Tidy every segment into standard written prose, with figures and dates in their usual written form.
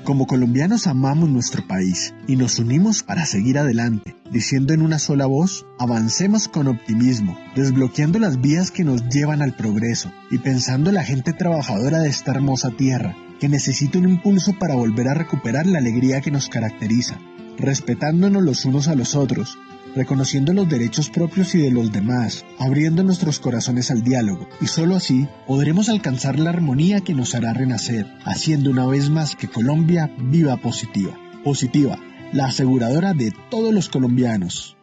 Como colombianos amamos nuestro país y nos unimos para seguir adelante, diciendo en una sola voz, avancemos con optimismo, desbloqueando las vías que nos llevan al progreso y pensando en la gente trabajadora de esta hermosa tierra, que necesita un impulso para volver a recuperar la alegría que nos caracteriza, respetándonos los unos a los otros, reconociendo los derechos propios y de los demás, abriendo nuestros corazones al diálogo, y solo así podremos alcanzar la armonía que nos hará renacer, haciendo una vez más que Colombia viva positiva. Positiva, la aseguradora de todos los colombianos.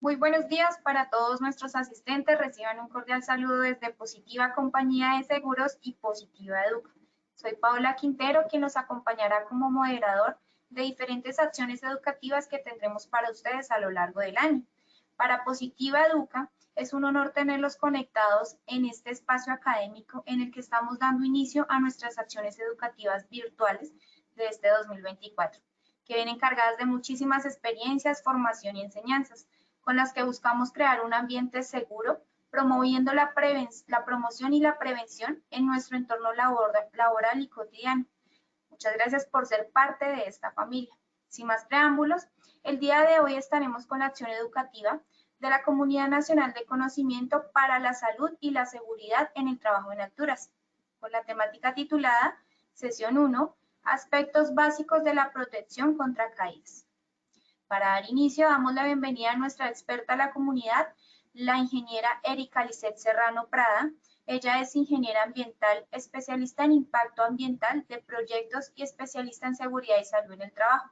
Muy buenos días para todos nuestros asistentes. Reciban un cordial saludo desde Positiva Compañía de Seguros y Positiva Educa. Soy Paola Quintero, quien los acompañará como moderador de diferentes acciones educativas que tendremos para ustedes a lo largo del año. Para Positiva Educa, es un honor tenerlos conectados en este espacio académico en el que estamos dando inicio a nuestras acciones educativas virtuales de este 2024, que vienen cargadas de muchísimas experiencias, formación y enseñanzas, con las que buscamos crear un ambiente seguro, promoviendo la promoción y la prevención en nuestro entorno laboral y cotidiano. Muchas gracias por ser parte de esta familia. Sin más preámbulos, el día de hoy estaremos con la acción educativa de la Comunidad Nacional de Conocimiento para la Salud y la Seguridad en el Trabajo en Alturas, con la temática titulada Sesión 1, Aspectos básicos de la protección contra caídas. Para dar inicio, damos la bienvenida a nuestra experta a la comunidad, la ingeniera Erika Lisset Serrano Prada. Ella es ingeniera ambiental, especialista en impacto ambiental de proyectos y especialista en seguridad y salud en el trabajo,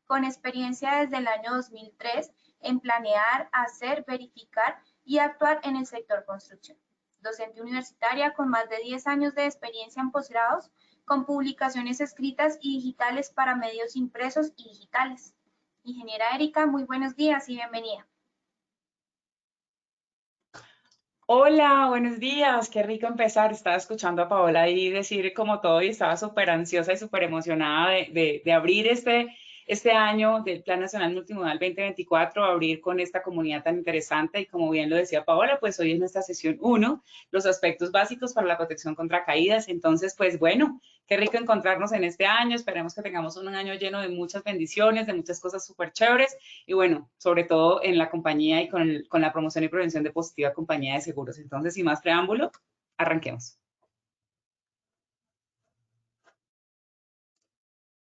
con experiencia desde el año 2003 en planear, hacer, verificar y actuar en el sector construcción. Docente universitaria con más de 10 años de experiencia en posgrados, con publicaciones escritas y digitales para medios impresos y digitales. Ingeniera Erika, muy buenos días y bienvenida. Hola, buenos días, qué rico empezar. Estaba escuchando a Paola ahí decir como todo y estaba súper ansiosa y súper emocionada de abrir este año del Plan Nacional Multimodal 2024, abrir con esta comunidad tan interesante y como bien lo decía Paola, pues hoy es nuestra sesión 1, los aspectos básicos para la protección contra caídas. Entonces, pues bueno, qué rico encontrarnos en este año. Esperemos que tengamos un año lleno de muchas bendiciones, de muchas cosas súper chéveres y bueno, sobre todo en la compañía y con la promoción y prevención de Positiva Compañía de Seguros. Entonces, sin más preámbulo, arranquemos.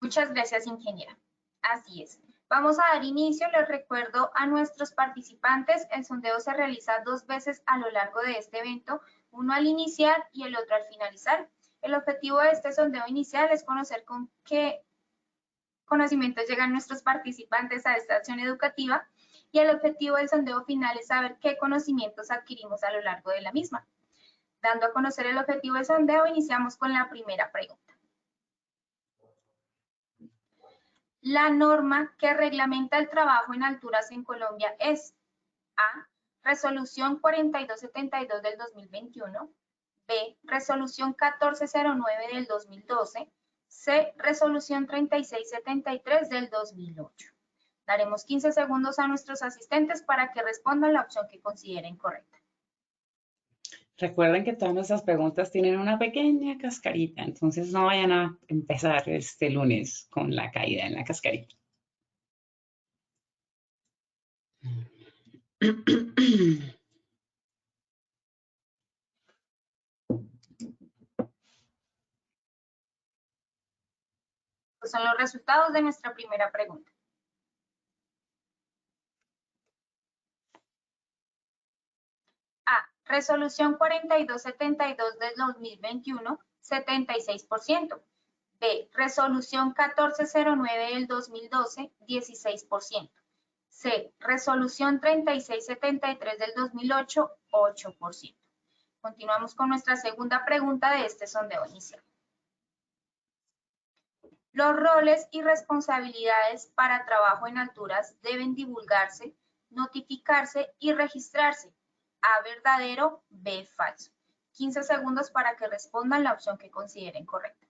Muchas gracias, ingeniera. Así es. Vamos a dar inicio. Les recuerdo a nuestros participantes, el sondeo se realiza 2 veces a lo largo de este evento, uno al iniciar y el otro al finalizar. El objetivo de este sondeo inicial es conocer con qué conocimientos llegan nuestros participantes a esta acción educativa y el objetivo del sondeo final es saber qué conocimientos adquirimos a lo largo de la misma. Dando a conocer el objetivo del sondeo, iniciamos con la primera pregunta. La norma que reglamenta el trabajo en alturas en Colombia es A. Resolución 4272 del 2021, B. Resolución 1409 del 2012, C. Resolución 3673 del 2008. Daremos 15 segundos a nuestros asistentes para que respondan la opción que consideren correcta. Recuerden que todas nuestras preguntas tienen una pequeña cascarita, entonces no vayan a empezar este lunes con la caída en la cascarita. Estos son los resultados de nuestra primera pregunta. A. Resolución 4272 del 2021, 76%. B. Resolución 1409 del 2012, 16%. C. Resolución 3673 del 2008, 8%. Continuamos con nuestra segunda pregunta de este sondeo inicial. Los roles y responsabilidades para trabajo en alturas deben divulgarse, notificarse y registrarse. A, verdadero, B, falso. 15 segundos para que respondan la opción que consideren correcta.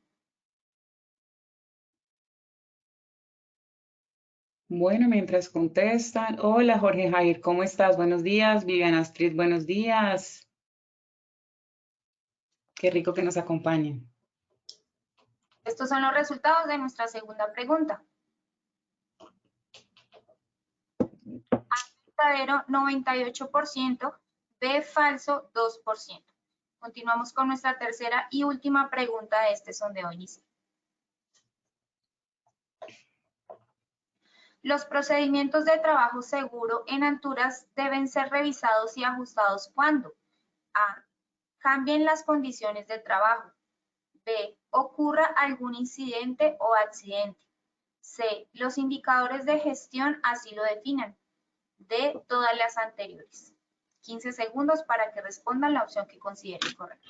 Bueno, mientras contestan, hola Jorge Jair, ¿cómo estás? Buenos días. Viviana Astrid, buenos días. Qué rico que nos acompañen. Estos son los resultados de nuestra segunda pregunta. A verdadero 98%, B falso 2%. Continuamos con nuestra tercera y última pregunta de este sondeo inicial. Los procedimientos de trabajo seguro en alturas deben ser revisados y ajustados cuando A. Cambien las condiciones de trabajo. B. Ocurra algún incidente o accidente. C. Los indicadores de gestión así lo definan. D. Todas las anteriores. 15 segundos para que respondan la opción que consideren correcta.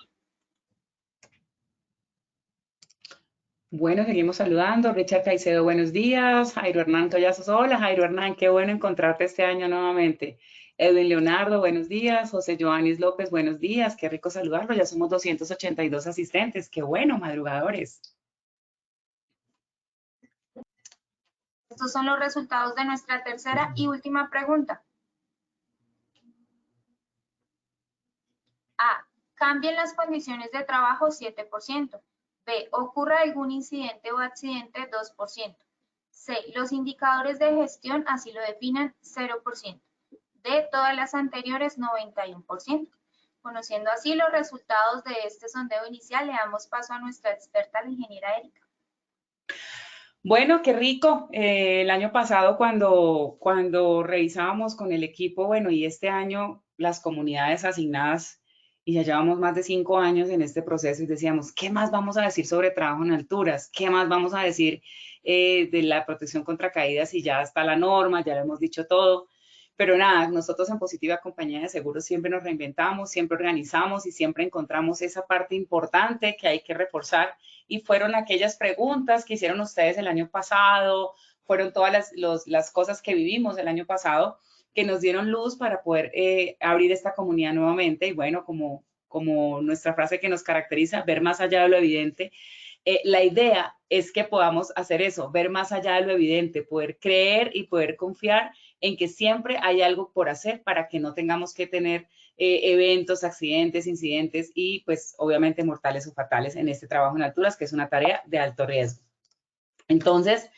Bueno, seguimos saludando. Richard Caicedo, buenos días. Jairo Hernán Tollazos, hola Jairo Hernán, qué bueno encontrarte este año nuevamente. Edwin Leonardo, buenos días. José Joanis López, buenos días. Qué rico saludarlo. Ya somos 282 asistentes. Qué bueno, madrugadores. Estos son los resultados de nuestra tercera y última pregunta. A. Cambien las condiciones de trabajo 7%. B. Ocurra algún incidente o accidente 2%. C. Los indicadores de gestión así lo definan 0%. D. Todas las anteriores 91%. Conociendo así los resultados de este sondeo inicial, le damos paso a nuestra experta, la ingeniera Erika. Bueno, qué rico. El año pasado cuando revisábamos con el equipo, bueno, y este año las comunidades asignadas, y ya llevamos más de 5 años en este proceso y decíamos, ¿qué más vamos a decir sobre trabajo en alturas? ¿Qué más vamos a decir de la protección contra caídas? Y ya está la norma, ya lo hemos dicho todo. Pero nada, nosotros en Positiva Compañía de Seguros siempre nos reinventamos, siempre organizamos y siempre encontramos esa parte importante que hay que reforzar. Y fueron aquellas preguntas que hicieron ustedes el año pasado, fueron todas las cosas que vivimos el año pasado que nos dieron luz para poder abrir esta comunidad nuevamente. Y bueno, como nuestra frase que nos caracteriza, ver más allá de lo evidente. La idea es que podamos hacer eso, ver más allá de lo evidente, poder creer y poder confiar en que siempre hay algo por hacer para que no tengamos que tener eventos, accidentes, incidentes y pues obviamente mortales o fatales en este trabajo en alturas, que es una tarea de alto riesgo. Entonces,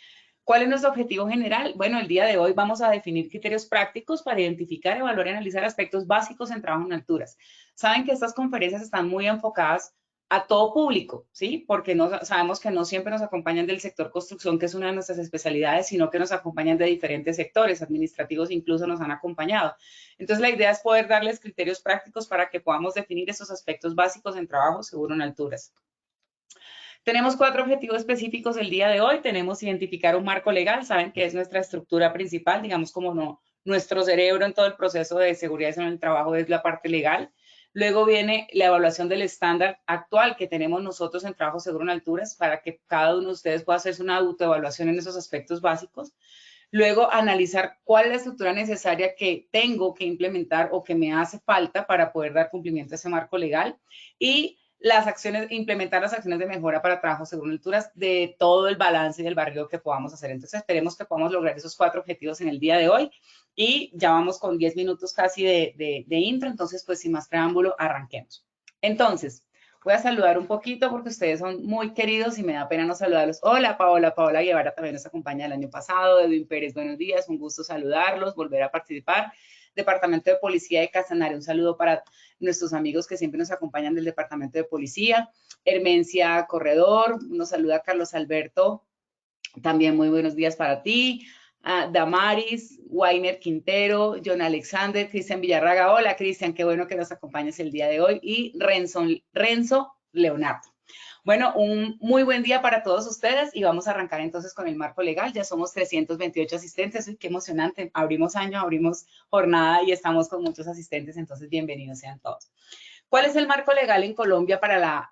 ¿cuál es nuestro objetivo general? Bueno, el día de hoy vamos a definir criterios prácticos para identificar, evaluar y analizar aspectos básicos en trabajo en alturas. Saben que estas conferencias están muy enfocadas a todo público, ¿sí? Porque sabemos que no siempre nos acompañan del sector construcción, que es una de nuestras especialidades, sino que nos acompañan de diferentes sectores, administrativos incluso nos han acompañado. Entonces, la idea es poder darles criterios prácticos para que podamos definir esos aspectos básicos en trabajo seguro en alturas. Tenemos 4 objetivos específicos el día de hoy. Tenemos identificar un marco legal, saben que es nuestra estructura principal, digamos como nuestro cerebro en todo el proceso de seguridad en el trabajo es la parte legal. Luego viene la evaluación del estándar actual que tenemos nosotros en trabajo seguro en alturas para que cada uno de ustedes pueda hacerse una autoevaluación en esos aspectos básicos. Luego, analizar cuál es la estructura necesaria que tengo que implementar o que me hace falta para poder dar cumplimiento a ese marco legal. Y las acciones, implementar las acciones de mejora para trabajo seguro en alturas de todo el balance y el barrido que podamos hacer. Entonces, esperemos que podamos lograr esos 4 objetivos en el día de hoy. Y ya vamos con 10 minutos casi de intro, entonces pues sin más preámbulo, arranquemos. Entonces, voy a saludar un poquito porque ustedes son muy queridos y me da pena no saludarlos. Hola, Paola Guevara también nos acompaña el año pasado. Edwin Pérez, buenos días, un gusto saludarlos, volver a participar. Departamento de Policía de Casanare, un saludo para nuestros amigos que siempre nos acompañan del Departamento de Policía. Hermencia Corredor, nos saluda Carlos Alberto, también muy buenos días para ti. Damaris, Wainer Quintero, John Alexander, Cristian Villarraga. Hola, Cristian, qué bueno que nos acompañes el día de hoy. Y Renzo Leonardo. Bueno, un muy buen día para todos ustedes y vamos a arrancar entonces con el marco legal. Ya somos 328 asistentes. Uy, qué emocionante. Abrimos año, abrimos jornada y estamos con muchos asistentes, entonces bienvenidos sean todos. ¿Cuál es el marco legal en Colombia para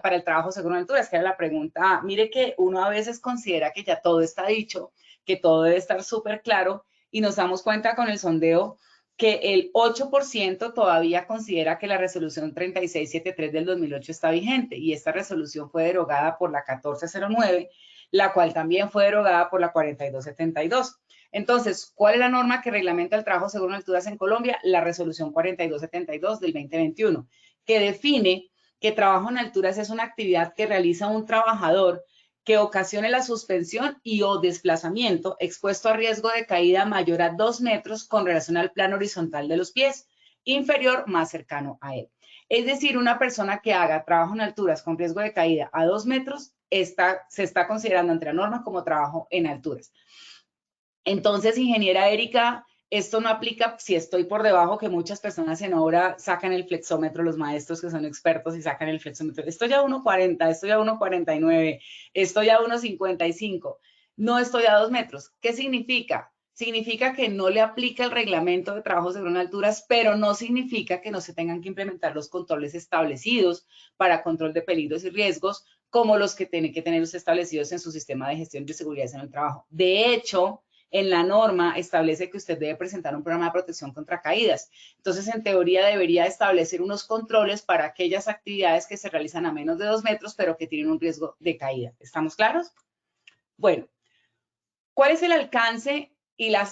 para el trabajo seguro en alturas? Que era la pregunta. Mire que uno a veces considera que ya todo está dicho, que todo debe estar súper claro y nos damos cuenta con el sondeo que el 8% todavía considera que la resolución 3673 del 2008 está vigente y esta resolución fue derogada por la 1409, la cual también fue derogada por la 4272. Entonces, ¿cuál es la norma que reglamenta el trabajo seguro en alturas en Colombia? La resolución 4272 del 2021, que define que trabajo en alturas es una actividad que realiza un trabajador que ocasione la suspensión y o desplazamiento expuesto a riesgo de caída mayor a 2 metros con relación al plano horizontal de los pies, inferior más cercano a él. Es decir, una persona que haga trabajo en alturas con riesgo de caída a 2 metros se está considerando ante la norma como trabajo en alturas. Entonces, ingeniera Erika, esto no aplica si estoy por debajo, que muchas personas en obra sacan el flexómetro, los maestros que son expertos y sacan el flexómetro. Estoy a 1,40, estoy a 1,49, estoy a 1,55. No estoy a 2 metros. ¿Qué significa? Significa que no le aplica el reglamento de trabajo seguro en alturas, pero no significa que no se tengan que implementar los controles establecidos para control de peligros y riesgos, como los que tienen que tener establecidos en su sistema de gestión de seguridad en el trabajo. De hecho, en la norma establece que usted debe presentar un programa de protección contra caídas. Entonces, en teoría, debería establecer unos controles para aquellas actividades que se realizan a menos de 2 metros, pero que tienen un riesgo de caída. ¿Estamos claros? Bueno, ¿cuál es el alcance y la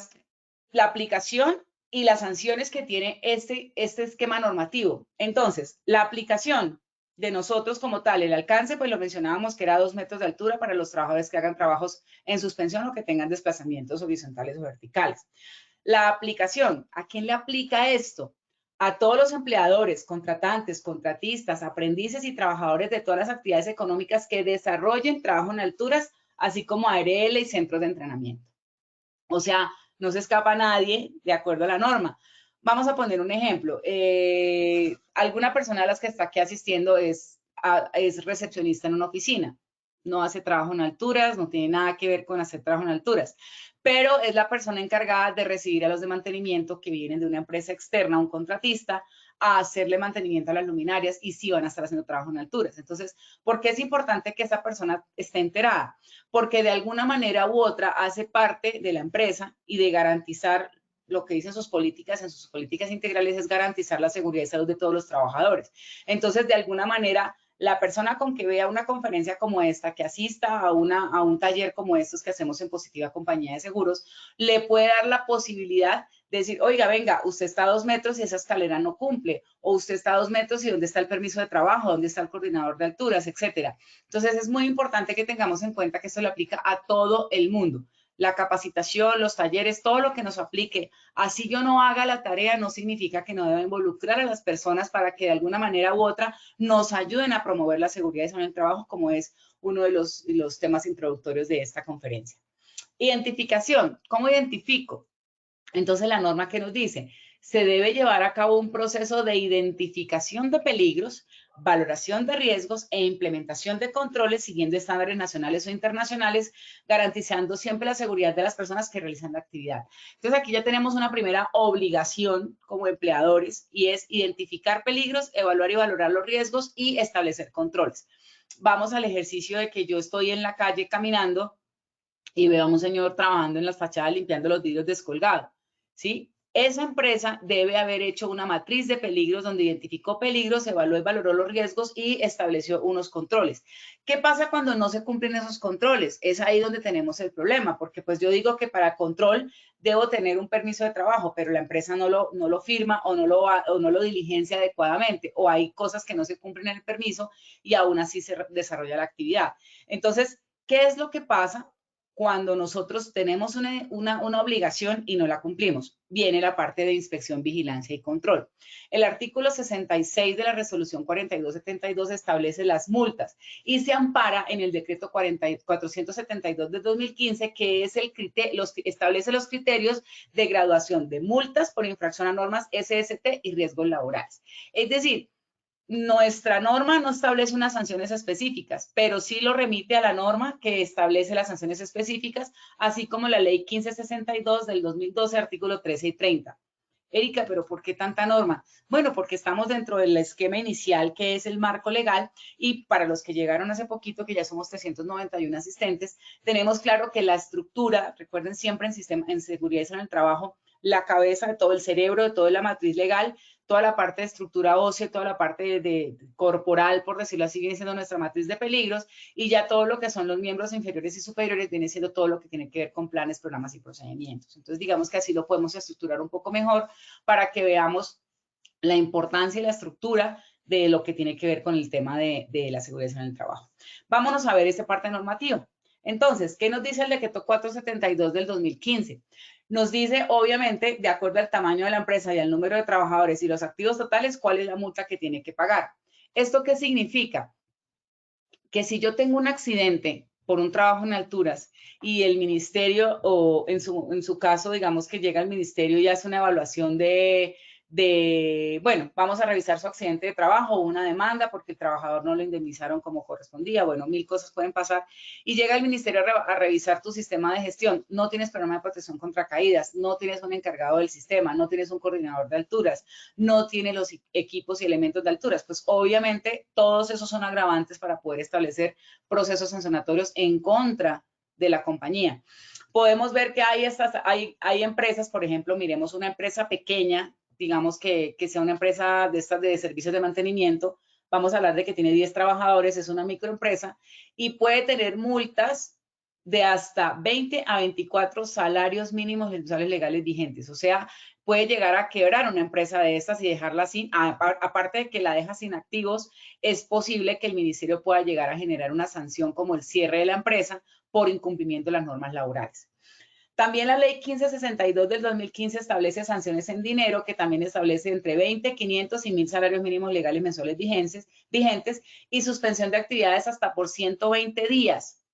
aplicación y las sanciones que tiene este esquema normativo? Entonces, la aplicación de nosotros como tal, el alcance, pues lo mencionábamos que era 2 metros de altura para los trabajadores que hagan trabajos en suspensión o que tengan desplazamientos horizontales o verticales. La aplicación, ¿a quién le aplica esto? A todos los empleadores, contratantes, contratistas, aprendices y trabajadores de todas las actividades económicas que desarrollen trabajo en alturas, así como ARL y centros de entrenamiento. O sea, no se escapa nadie de acuerdo a la norma. Vamos a poner un ejemplo. Alguna persona de las que está aquí asistiendo es recepcionista en una oficina. No hace trabajo en alturas, no tiene nada que ver con hacer trabajo en alturas, pero es la persona encargada de recibir a los de mantenimiento que vienen de una empresa externa, un contratista, a hacerle mantenimiento a las luminarias y sí van a estar haciendo trabajo en alturas. Entonces, ¿por qué es importante que esa persona esté enterada? Porque de alguna manera u otra hace parte de la empresa y de garantizar lo que dicen sus políticas, en sus políticas integrales es garantizar la seguridad y salud de todos los trabajadores. Entonces, de alguna manera, la persona con que vea una conferencia como esta, que asista a un taller como estos que hacemos en Positiva Compañía de Seguros, le puede dar la posibilidad de decir, oiga, venga, usted está a 2 metros y esa escalera no cumple, o usted está a 2 metros y ¿dónde está el permiso de trabajo? ¿Dónde está el coordinador de alturas? Etcétera. Entonces, es muy importante que tengamos en cuenta que esto le aplica a todo el mundo. La capacitación, los talleres, todo lo que nos aplique. Así yo no haga la tarea, no significa que no deba involucrar a las personas para que de alguna manera u otra nos ayuden a promover la seguridad y salud en el trabajo, como es uno de los temas introductorios de esta conferencia. Identificación. ¿Cómo identifico? Entonces, la norma que nos dice, se debe llevar a cabo un proceso de identificación de peligros, valoración de riesgos e implementación de controles siguiendo estándares nacionales o internacionales, garantizando siempre la seguridad de las personas que realizan la actividad. Entonces, aquí ya tenemos una primera obligación como empleadores y es identificar peligros, evaluar y valorar los riesgos y establecer controles. Vamos al ejercicio de que yo estoy en la calle caminando y veo a un señor trabajando en las fachadas limpiando los vidrios descolgados, ¿sí? Esa empresa debe haber hecho una matriz de peligros donde identificó peligros, evaluó y valoró los riesgos y estableció unos controles. ¿Qué pasa cuando no se cumplen esos controles? Es ahí donde tenemos el problema, porque pues yo digo que para control debo tener un permiso de trabajo, pero la empresa no lo firma o no lo diligencia adecuadamente, o hay cosas que no se cumplen en el permiso y aún así se desarrolla la actividad. Entonces, ¿qué es lo que pasa cuando nosotros tenemos una obligación y no la cumplimos? Viene la parte de inspección, vigilancia y control. El artículo 66 de la resolución 4272 establece las multas y se ampara en el decreto 472 de 2015, que es establece los criterios de graduación de multas por infracción a normas SST y riesgos laborales. Es decir, nuestra norma no establece unas sanciones específicas, pero sí lo remite a la norma que establece las sanciones específicas, así como la ley 1562 del 2012, artículo 13 y 30. Erika, ¿pero por qué tanta norma? Bueno, porque estamos dentro del esquema inicial que es el marco legal y para los que llegaron hace poquito, que ya somos 391 asistentes, tenemos claro que la estructura, recuerden siempre en seguridad y en el trabajo, la cabeza de todo el cerebro, de toda la matriz legal, toda la parte de estructura ósea, toda la parte de corporal, por decirlo así, viene siendo nuestra matriz de peligros, y ya todo lo que son los miembros inferiores y superiores viene siendo todo lo que tiene que ver con planes, programas y procedimientos. Entonces, digamos que así lo podemos estructurar un poco mejor para que veamos la importancia y la estructura de lo que tiene que ver con el tema de la seguridad en el trabajo. Vámonos a ver esta parte normativa. Entonces, ¿qué nos dice el decreto 472 del 2015? Nos dice, obviamente, de acuerdo al tamaño de la empresa y al número de trabajadores y los activos totales, cuál es la multa que tiene que pagar. ¿Esto qué significa? Que si yo tengo un accidente por un trabajo en alturas y el ministerio, o en su caso, digamos que llega al ministerio y hace una evaluación bueno, vamos a revisar su accidente de trabajo o una demanda porque el trabajador no lo indemnizaron como correspondía, bueno, 1000 cosas pueden pasar, y llega el ministerio a revisar tu sistema de gestión, no tienes programa de protección contra caídas, no tienes un encargado del sistema, no tienes un coordinador de alturas, no tienes los equipos y elementos de alturas, pues obviamente todos esos son agravantes para poder establecer procesos sancionatorios en contra de la compañía. Podemos ver que hay empresas, por ejemplo, miremos una empresa pequeña, digamos que sea una empresa de estas de servicios de mantenimiento, vamos a hablar de que tiene 10 trabajadores, es una microempresa y puede tener multas de hasta 20 a 24 salarios mínimos mensuales legales vigentes. O sea, puede llegar a quebrar una empresa de estas y dejarla sin, aparte de que la deja sin activos, es posible que el ministerio pueda llegar a generar una sanción como el cierre de la empresa por incumplimiento de las normas laborales. También la ley 1562 del 2015 establece sanciones en dinero, que también establece entre 20, 500 y 1000 salarios mínimos legales mensuales vigentes y suspensión de actividades hasta por 120 días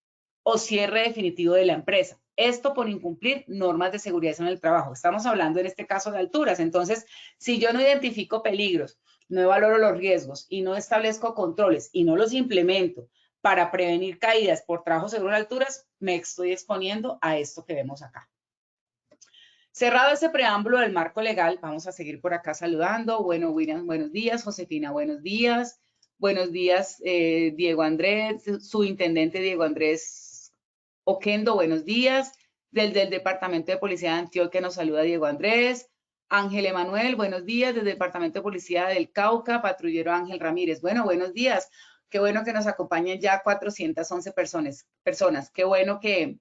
o cierre definitivo de la empresa. Esto por incumplir normas de seguridad en el trabajo. Estamos hablando en este caso de alturas. Entonces, si yo no identifico peligros, no evalúo los riesgos y no establezco controles y no los implemento para prevenir caídas por trabajo seguro en alturas, me estoy exponiendo a esto que vemos acá. Cerrado ese preámbulo del marco legal, vamos a seguir por acá saludando. Bueno, William, buenos días. Josefina, buenos días. Buenos días, Diego Andrés, subintendente Diego Andrés Oquendo, buenos días. Desde el Departamento de Policía de Antioquia nos saluda Diego Andrés. Ángel Emanuel, buenos días. Desde el Departamento de Policía del Cauca, patrullero Ángel Ramírez. Bueno, buenos días. Qué bueno que nos acompañen ya 411 personas. Qué bueno que...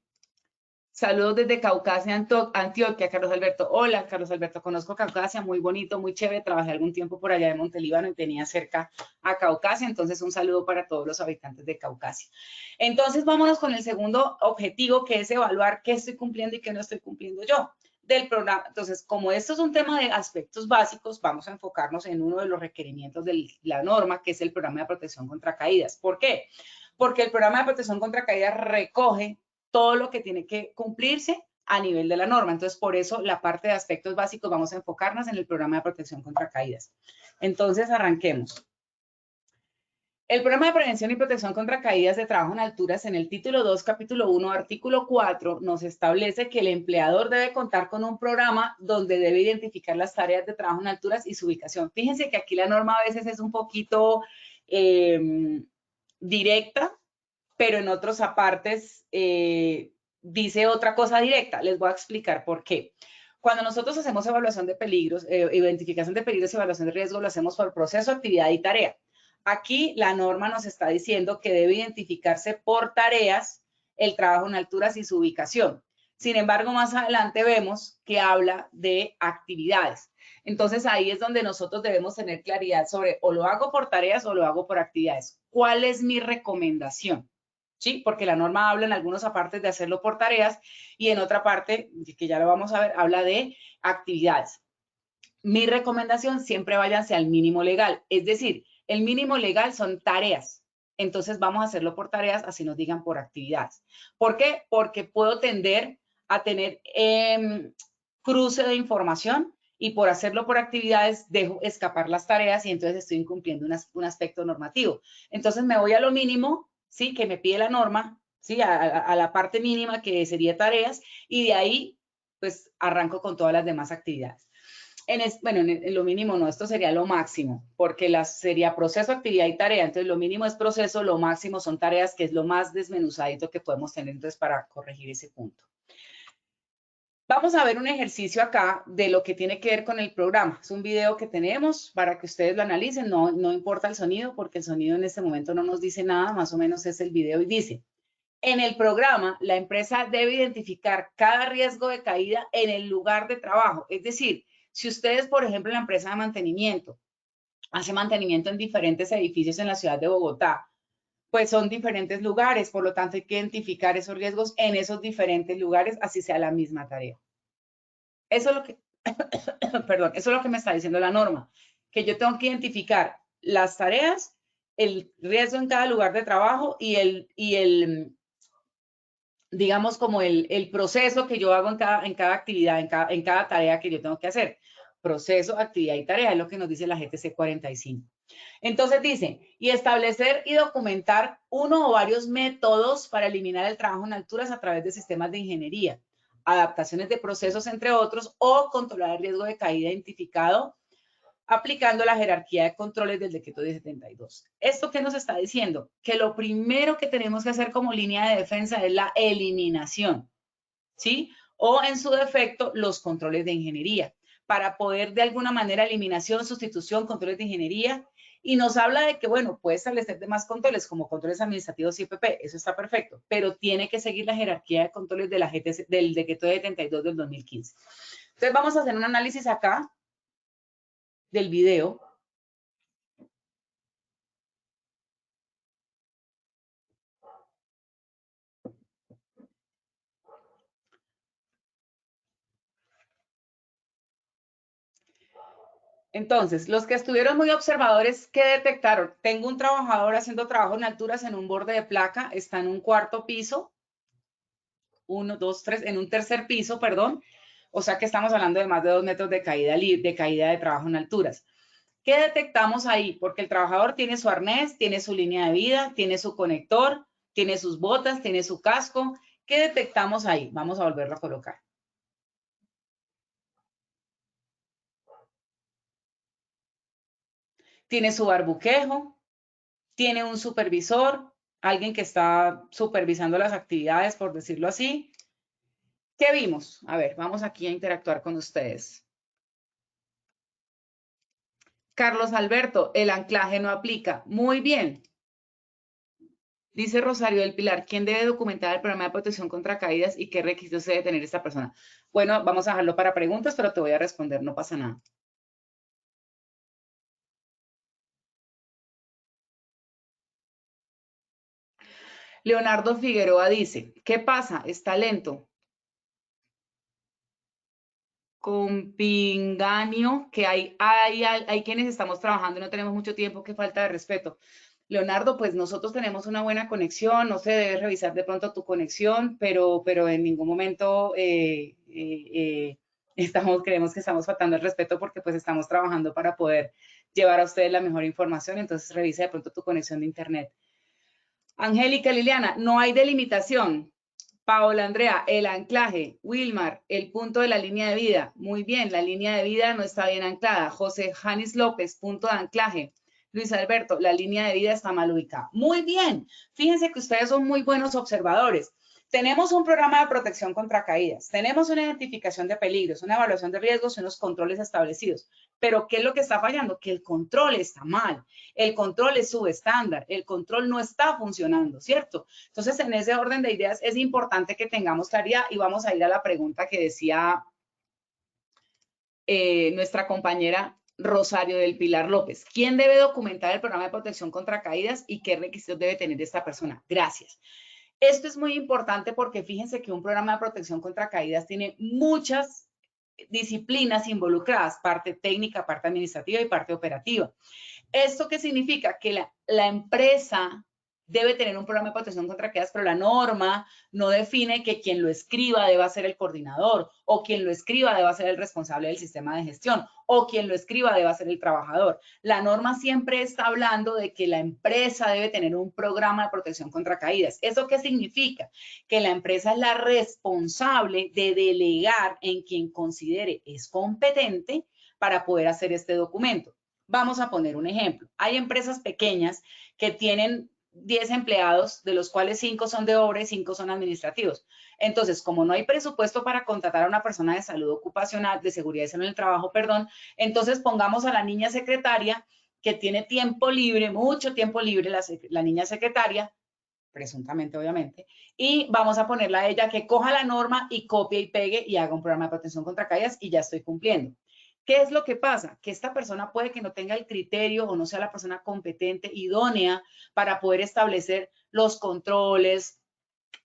Saludos desde Caucasia, Antioquia, Carlos Alberto. Hola, Carlos Alberto, conozco Caucasia, muy bonito, muy chévere. Trabajé algún tiempo por allá de Montelíbano y tenía cerca a Caucasia, entonces un saludo para todos los habitantes de Caucasia. Entonces, vámonos con el segundo objetivo, que es evaluar qué estoy cumpliendo y qué no estoy cumpliendo yo del programa. Entonces, como esto es un tema de aspectos básicos, vamos a enfocarnos en uno de los requerimientos de la norma, que es el programa de protección contra caídas. ¿Por qué? Porque el programa de protección contra caídas recoge todo lo que tiene que cumplirse a nivel de la norma. Entonces, por eso la parte de aspectos básicos vamos a enfocarnos en el programa de protección contra caídas. Entonces, arranquemos. El programa de prevención y protección contra caídas de trabajo en alturas, en el título 2, capítulo 1, artículo 4, nos establece que el empleador debe contar con un programa donde debe identificar las tareas de trabajo en alturas y su ubicación. Fíjense que aquí la norma a veces es un poquito directa, pero en otros apartes dice otra cosa directa. Les voy a explicar por qué. Cuando nosotros hacemos evaluación de peligros, identificación de peligros y evaluación de riesgo, lo hacemos por proceso, actividad y tarea. Aquí la norma nos está diciendo que debe identificarse por tareas el trabajo en alturas y su ubicación. Sin embargo, más adelante vemos que habla de actividades. Entonces, ahí es donde nosotros debemos tener claridad sobre o lo hago por tareas o lo hago por actividades. ¿Cuál es mi recomendación? ¿Sí? Porque la norma habla en algunos apartes de hacerlo por tareas y en otra parte, que ya lo vamos a ver, habla de actividades. Mi recomendación, siempre váyanse al mínimo legal. Es decir, el mínimo legal son tareas. Entonces vamos a hacerlo por tareas, así nos digan por actividades. ¿Por qué? Porque puedo tender a tener cruce de información y por hacerlo por actividades dejo escapar las tareas y entonces estoy incumpliendo un aspecto normativo. Entonces me voy a lo mínimo, ¿sí? Que me pide la norma, ¿sí? A la parte mínima que sería tareas y de ahí pues arranco con todas las demás actividades. En lo mínimo no, esto sería lo máximo, porque sería proceso, actividad y tarea. Entonces, lo mínimo es proceso, lo máximo son tareas, que es lo más desmenuzadito que podemos tener entonces para corregir ese punto. Vamos a ver un ejercicio acá de lo que tiene que ver con el programa. Es un video que tenemos para que ustedes lo analicen. No importa el sonido, porque el sonido en este momento no nos dice nada, más o menos es el video y dice: en el programa, la empresa debe identificar cada riesgo de caída en el lugar de trabajo. Es decir, si ustedes, por ejemplo, en la empresa de mantenimiento, hace mantenimiento en diferentes edificios en la ciudad de Bogotá. Pues son diferentes lugares, por lo tanto hay que identificar esos riesgos en esos diferentes lugares, así sea la misma tarea. Eso es lo que, perdón, eso es lo que me está diciendo la norma, que yo tengo que identificar las tareas, el riesgo en cada lugar de trabajo y el digamos, como el proceso que yo hago en cada actividad, en cada tarea que yo tengo que hacer. Proceso, actividad y tarea es lo que nos dice la GTC 45. Entonces dice, y establecer y documentar uno o varios métodos para eliminar el trabajo en alturas a través de sistemas de ingeniería, adaptaciones de procesos, entre otros, o controlar el riesgo de caída identificado aplicando la jerarquía de controles del decreto 1072. ¿Esto qué nos está diciendo? Que lo primero que tenemos que hacer como línea de defensa es la eliminación, ¿sí? O en su defecto, los controles de ingeniería, para poder de alguna manera eliminación, sustitución, controles de ingeniería. Y nos habla de que, bueno, puede establecer demás controles como controles administrativos y IPP, eso está perfecto, pero tiene que seguir la jerarquía de controles de la GTC, del decreto 72 del 2015. Entonces vamos a hacer un análisis acá del video. Entonces, los que estuvieron muy observadores, ¿qué detectaron? Tengo un trabajador haciendo trabajo en alturas en un borde de placa, está en un cuarto piso, 1, 2, 3, en un tercer piso, perdón. O sea que estamos hablando de más de 2 metros de caída de trabajo en alturas. ¿Qué detectamos ahí? Porque el trabajador tiene su arnés, tiene su línea de vida, tiene su conector, tiene sus botas, tiene su casco. ¿Qué detectamos ahí? Vamos a volverlo a colocar. Tiene su barbuquejo, tiene un supervisor, alguien que está supervisando las actividades, por decirlo así. ¿Qué vimos? A ver, vamos aquí a interactuar con ustedes. Carlos Alberto, el anclaje no aplica. Muy bien. Dice Rosario del Pilar, ¿quién debe documentar el programa de protección contra caídas y qué requisitos debe tener esta persona? Bueno, vamos a dejarlo para preguntas, pero te voy a responder, no pasa nada. Leonardo Figueroa dice, ¿qué pasa? Está lento. Con Pinganio, que hay quienes estamos trabajando y no tenemos mucho tiempo, qué falta de respeto. Leonardo, pues nosotros tenemos una buena conexión, no sé, debes revisar de pronto tu conexión, pero en ningún momento creemos que estamos faltando el respeto porque pues estamos trabajando para poder llevar a ustedes la mejor información, entonces revisa de pronto tu conexión de internet. Angélica Liliana, no hay delimitación. Paola Andrea, el anclaje. Wilmar, el punto de la línea de vida. Muy bien, la línea de vida no está bien anclada. José Janis López, punto de anclaje. Luis Alberto, la línea de vida está mal ubicada. Muy bien, fíjense que ustedes son muy buenos observadores. Tenemos un programa de protección contra caídas, tenemos una identificación de peligros, una evaluación de riesgos y unos controles establecidos. Pero ¿qué es lo que está fallando? Que el control está mal, el control es subestándar, el control no está funcionando, ¿cierto? Entonces, en ese orden de ideas es importante que tengamos claridad y vamos a ir a la pregunta que decía nuestra compañera Rosario del Pilar López. ¿Quién debe documentar el programa de protección contra caídas y qué requisitos debe tener esta persona? Gracias. Esto es muy importante porque fíjense que un programa de protección contra caídas tiene muchas disciplinas involucradas, parte técnica, parte administrativa y parte operativa. ¿Esto qué significa? Que la empresa debe tener un programa de protección contra caídas, pero la norma no define que quien lo escriba deba ser el coordinador, o quien lo escriba deba ser el responsable del sistema de gestión, o quien lo escriba deba ser el trabajador. La norma siempre está hablando de que la empresa debe tener un programa de protección contra caídas. ¿Eso qué significa? Que la empresa es la responsable de delegar en quien considere es competente para poder hacer este documento. Vamos a poner un ejemplo. Hay empresas pequeñas que tienen 10 empleados, de los cuales 5 son de obra y 5 son administrativos. Entonces, como no hay presupuesto para contratar a una persona de salud ocupacional, de seguridad y salud en el trabajo, perdón, entonces pongamos a la niña secretaria que tiene tiempo libre, mucho tiempo libre, la niña secretaria, presuntamente obviamente, y vamos a ponerla a ella que coja la norma y copie y pegue y haga un programa de protección contra caídas y ya estoy cumpliendo. ¿Qué es lo que pasa? Que esta persona puede que no tenga el criterio o no sea la persona competente, idónea para poder establecer los controles,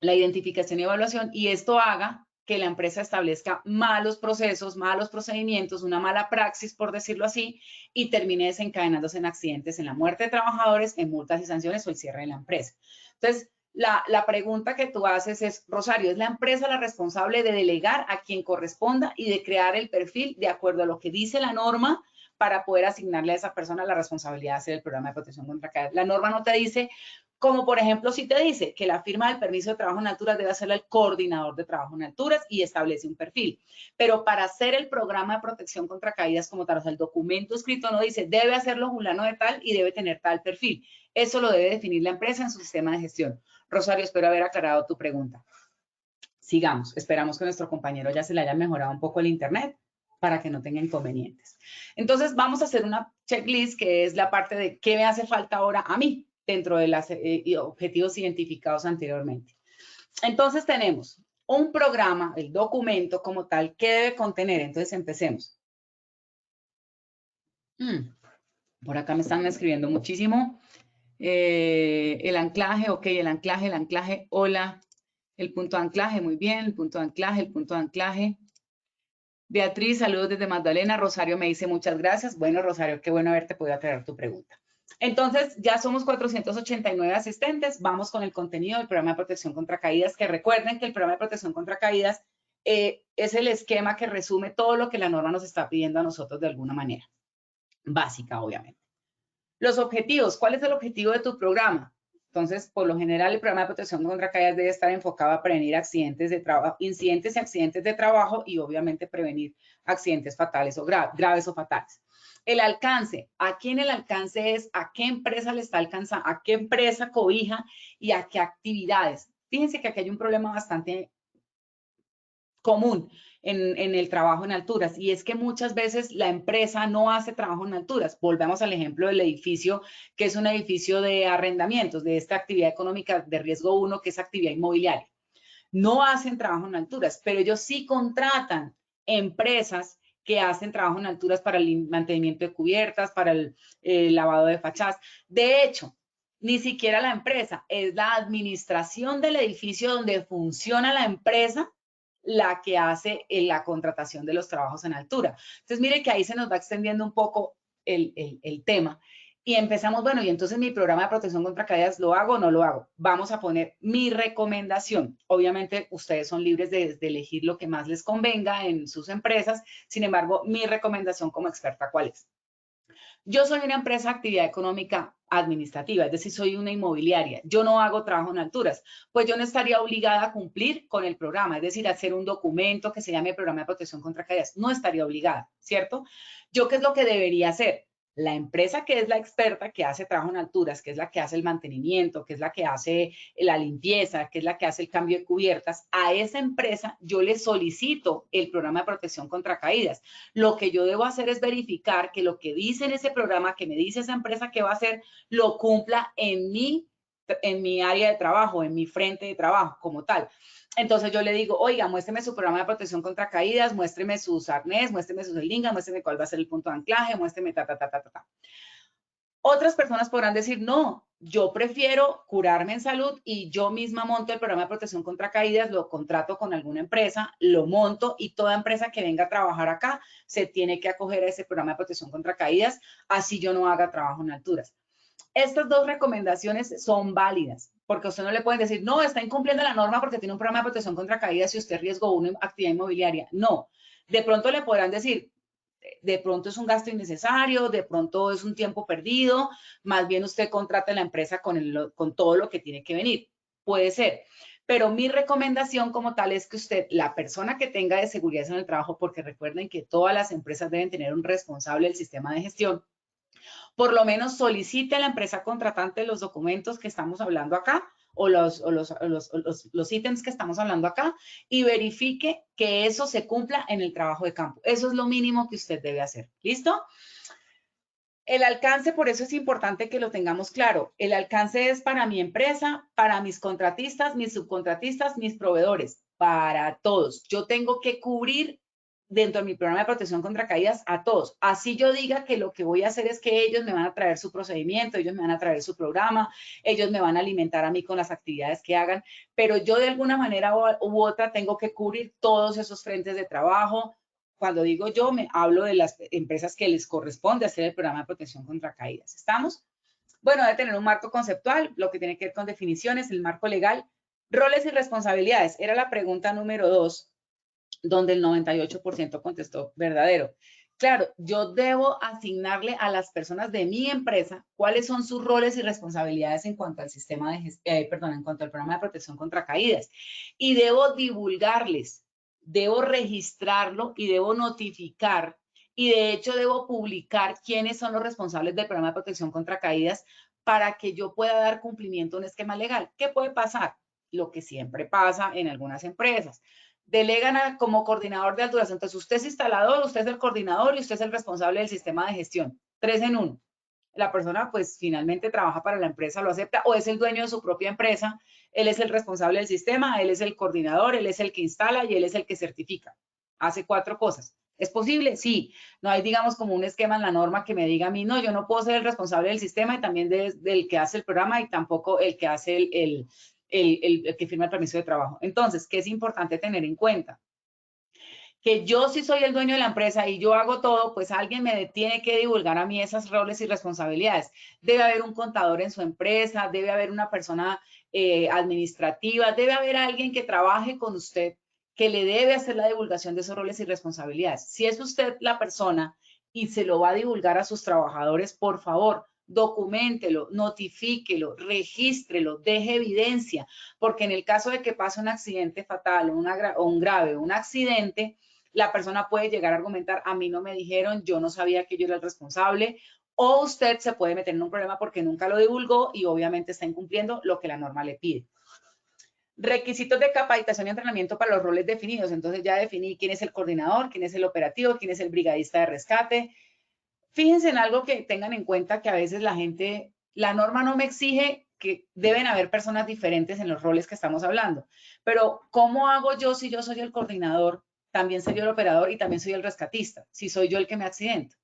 la identificación y evaluación, y esto haga que la empresa establezca malos procesos, malos procedimientos, una mala praxis, por decirlo así, y termine desencadenándose en accidentes, en la muerte de trabajadores, en multas y sanciones o el cierre de la empresa. Entonces, la pregunta que tú haces es, Rosario, ¿es la empresa la responsable de delegar a quien corresponda y de crear el perfil de acuerdo a lo que dice la norma para poder asignarle a esa persona la responsabilidad de hacer el programa de protección contra caídas? La norma no te dice, como por ejemplo, si te dice que la firma del permiso de trabajo en alturas debe hacerla el coordinador de trabajo en alturas y establece un perfil. Pero para hacer el programa de protección contra caídas como tal, o sea, el documento escrito no dice, debe hacerlo fulano de tal y debe tener tal perfil. Eso lo debe definir la empresa en su sistema de gestión. Rosario, espero haber aclarado tu pregunta. Sigamos. Esperamos que nuestro compañero ya se le haya mejorado un poco el internet para que no tenga inconvenientes. Entonces, vamos a hacer una checklist que es la parte de qué me hace falta ahora a mí dentro de los objetivos identificados anteriormente. Entonces, tenemos un programa, el documento como tal, ¿qué debe contener? Entonces, empecemos. Por acá me están escribiendo muchísimo. El anclaje, ok, el anclaje, hola. El punto de anclaje, muy bien, el punto de anclaje, el punto de anclaje. Beatriz, saludos desde Magdalena. Rosario me dice muchas gracias. Bueno, Rosario, qué bueno haberte podido aclarar tu pregunta. Entonces, ya somos 489 asistentes. Vamos con el contenido del programa de protección contra caídas, que recuerden que el programa de protección contra caídas es el esquema que resume todo lo que la norma nos está pidiendo a nosotros de alguna manera. Básica, obviamente. Los objetivos. ¿Cuál es el objetivo de tu programa? Entonces, por lo general, el programa de protección contra caídas debe estar enfocado a prevenir accidentes de trabajo, incidentes y accidentes de trabajo y obviamente prevenir accidentes fatales o graves o fatales. El alcance. Aquí en el alcance es a qué empresa le está alcanzando, a qué empresa cobija y a qué actividades. Fíjense que aquí hay un problema bastante común en el trabajo en alturas, y es que muchas veces la empresa no hace trabajo en alturas. Volvemos al ejemplo del edificio, que es un edificio de arrendamientos, de esta actividad económica de riesgo 1, que es actividad inmobiliaria. No hacen trabajo en alturas, pero ellos sí contratan empresas que hacen trabajo en alturas para el mantenimiento de cubiertas, para el lavado de fachadas. De hecho, ni siquiera la empresa, es la administración del edificio donde funciona la empresa la que hace la contratación de los trabajos en altura. Entonces, mire que ahí se nos va extendiendo un poco el tema. Y empezamos, bueno, y entonces mi programa de protección contra caídas, ¿lo hago o no lo hago? Vamos a poner mi recomendación. Obviamente, ustedes son libres de elegir lo que más les convenga en sus empresas. Sin embargo, mi recomendación como experta, ¿cuál es? Yo soy una empresa de actividad económica administrativa, es decir, soy una inmobiliaria. Yo no hago trabajo en alturas, pues yo no estaría obligada a cumplir con el programa, es decir, hacer un documento que se llame Programa de Protección contra Caídas. No estaría obligada, ¿cierto? ¿Yo qué es lo que debería hacer? La empresa que es la experta que hace trabajo en alturas, que es la que hace el mantenimiento, que es la que hace la limpieza, que es la que hace el cambio de cubiertas, a esa empresa yo le solicito el programa de protección contra caídas. Lo que yo debo hacer es verificar que lo que dice en ese programa, que me dice esa empresa que va a hacer, lo cumpla en mi área de trabajo, en mi frente de trabajo como tal. Entonces yo le digo, oiga, muéstreme su programa de protección contra caídas, muéstreme sus arnés, muéstreme sus lingas, muéstreme cuál va a ser el punto de anclaje, muéstreme ta. Otras personas podrán decir, no, yo prefiero curarme en salud y yo misma monto el programa de protección contra caídas, lo contrato con alguna empresa, lo monto y toda empresa que venga a trabajar acá se tiene que acoger a ese programa de protección contra caídas, así yo no haga trabajo en alturas. Estas dos recomendaciones son válidas, porque a usted no le pueden decir, no, está incumpliendo la norma porque tiene un programa de protección contra caídas y usted riesgó una actividad inmobiliaria. No, de pronto le podrán decir, de pronto es un gasto innecesario, de pronto es un tiempo perdido, más bien usted contrata a la empresa con todo lo que tiene que venir. Puede ser. Pero mi recomendación como tal es que usted, la persona que tenga de seguridad en el trabajo, porque recuerden que todas las empresas deben tener un responsable del sistema de gestión, por lo menos solicite a la empresa contratante los documentos que estamos hablando acá o los ítems que estamos hablando acá y verifique que eso se cumpla en el trabajo de campo. Eso es lo mínimo que usted debe hacer. ¿Listo? El alcance, por eso es importante que lo tengamos claro. El alcance es para mi empresa, para mis contratistas, mis subcontratistas, mis proveedores, para todos. Yo tengo que cubrir dentro de mi programa de protección contra caídas a todos. Así yo diga que lo que voy a hacer es que ellos me van a traer su procedimiento, ellos me van a traer su programa, ellos me van a alimentar a mí con las actividades que hagan, pero yo de alguna manera u otra tengo que cubrir todos esos frentes de trabajo. Cuando digo yo, me hablo de las empresas que les corresponde hacer el programa de protección contra caídas. ¿Estamos? Bueno, debe tener un marco conceptual, lo que tiene que ver con definiciones, el marco legal, roles y responsabilidades. Era la pregunta número 2, donde el 98% contestó verdadero. Claro, yo debo asignarle a las personas de mi empresa cuáles son sus roles y responsabilidades en cuanto al sistema de en cuanto al programa de protección contra caídas. Y debo divulgarles, debo registrarlo y debo notificar. Y de hecho debo publicar quiénes son los responsables del programa de protección contra caídas para que yo pueda dar cumplimiento a un esquema legal. ¿Qué puede pasar? Lo que siempre pasa en algunas empresas. Delegan como coordinador de alturas. Entonces, usted es instalador, usted es el coordinador y usted es el responsable del sistema de gestión. 3 en 1. La persona, pues, finalmente trabaja para la empresa, lo acepta, o es el dueño de su propia empresa. Él es el responsable del sistema, él es el coordinador, él es el que instala y él es el que certifica. Hace 4 cosas. ¿Es posible? Sí. No hay, digamos, como un esquema en la norma que me diga a mí, no, yo no puedo ser el responsable del sistema y también del que hace el programa y tampoco el que hace el que firma el permiso de trabajo. Entonces, ¿qué es importante tener en cuenta? Que yo si soy el dueño de la empresa y yo hago todo, pues alguien me tiene que divulgar a mí esas roles y responsabilidades. Debe haber un contador en su empresa, debe haber una persona administrativa, debe haber alguien que trabaje con usted, que le debe hacer la divulgación de esos roles y responsabilidades. Si es usted la persona y se lo va a divulgar a sus trabajadores, por favor, documéntelo, notifíquelo, regístrelo, deje evidencia, porque en el caso de que pase un accidente fatal o un grave, un accidente, la persona puede llegar a argumentar, a mí no me dijeron, yo no sabía que yo era el responsable, o usted se puede meter en un problema porque nunca lo divulgó y obviamente está incumpliendo lo que la norma le pide. Requisitos de capacitación y entrenamiento para los roles definidos. Entonces ya definí quién es el coordinador, quién es el operativo, quién es el brigadista de rescate. Fíjense en algo que tengan en cuenta que a veces la norma no me exige que deben haber personas diferentes en los roles que estamos hablando. Pero ¿cómo hago yo si yo soy el coordinador? También soy el operador y también soy el rescatista, si soy yo el que me accidento.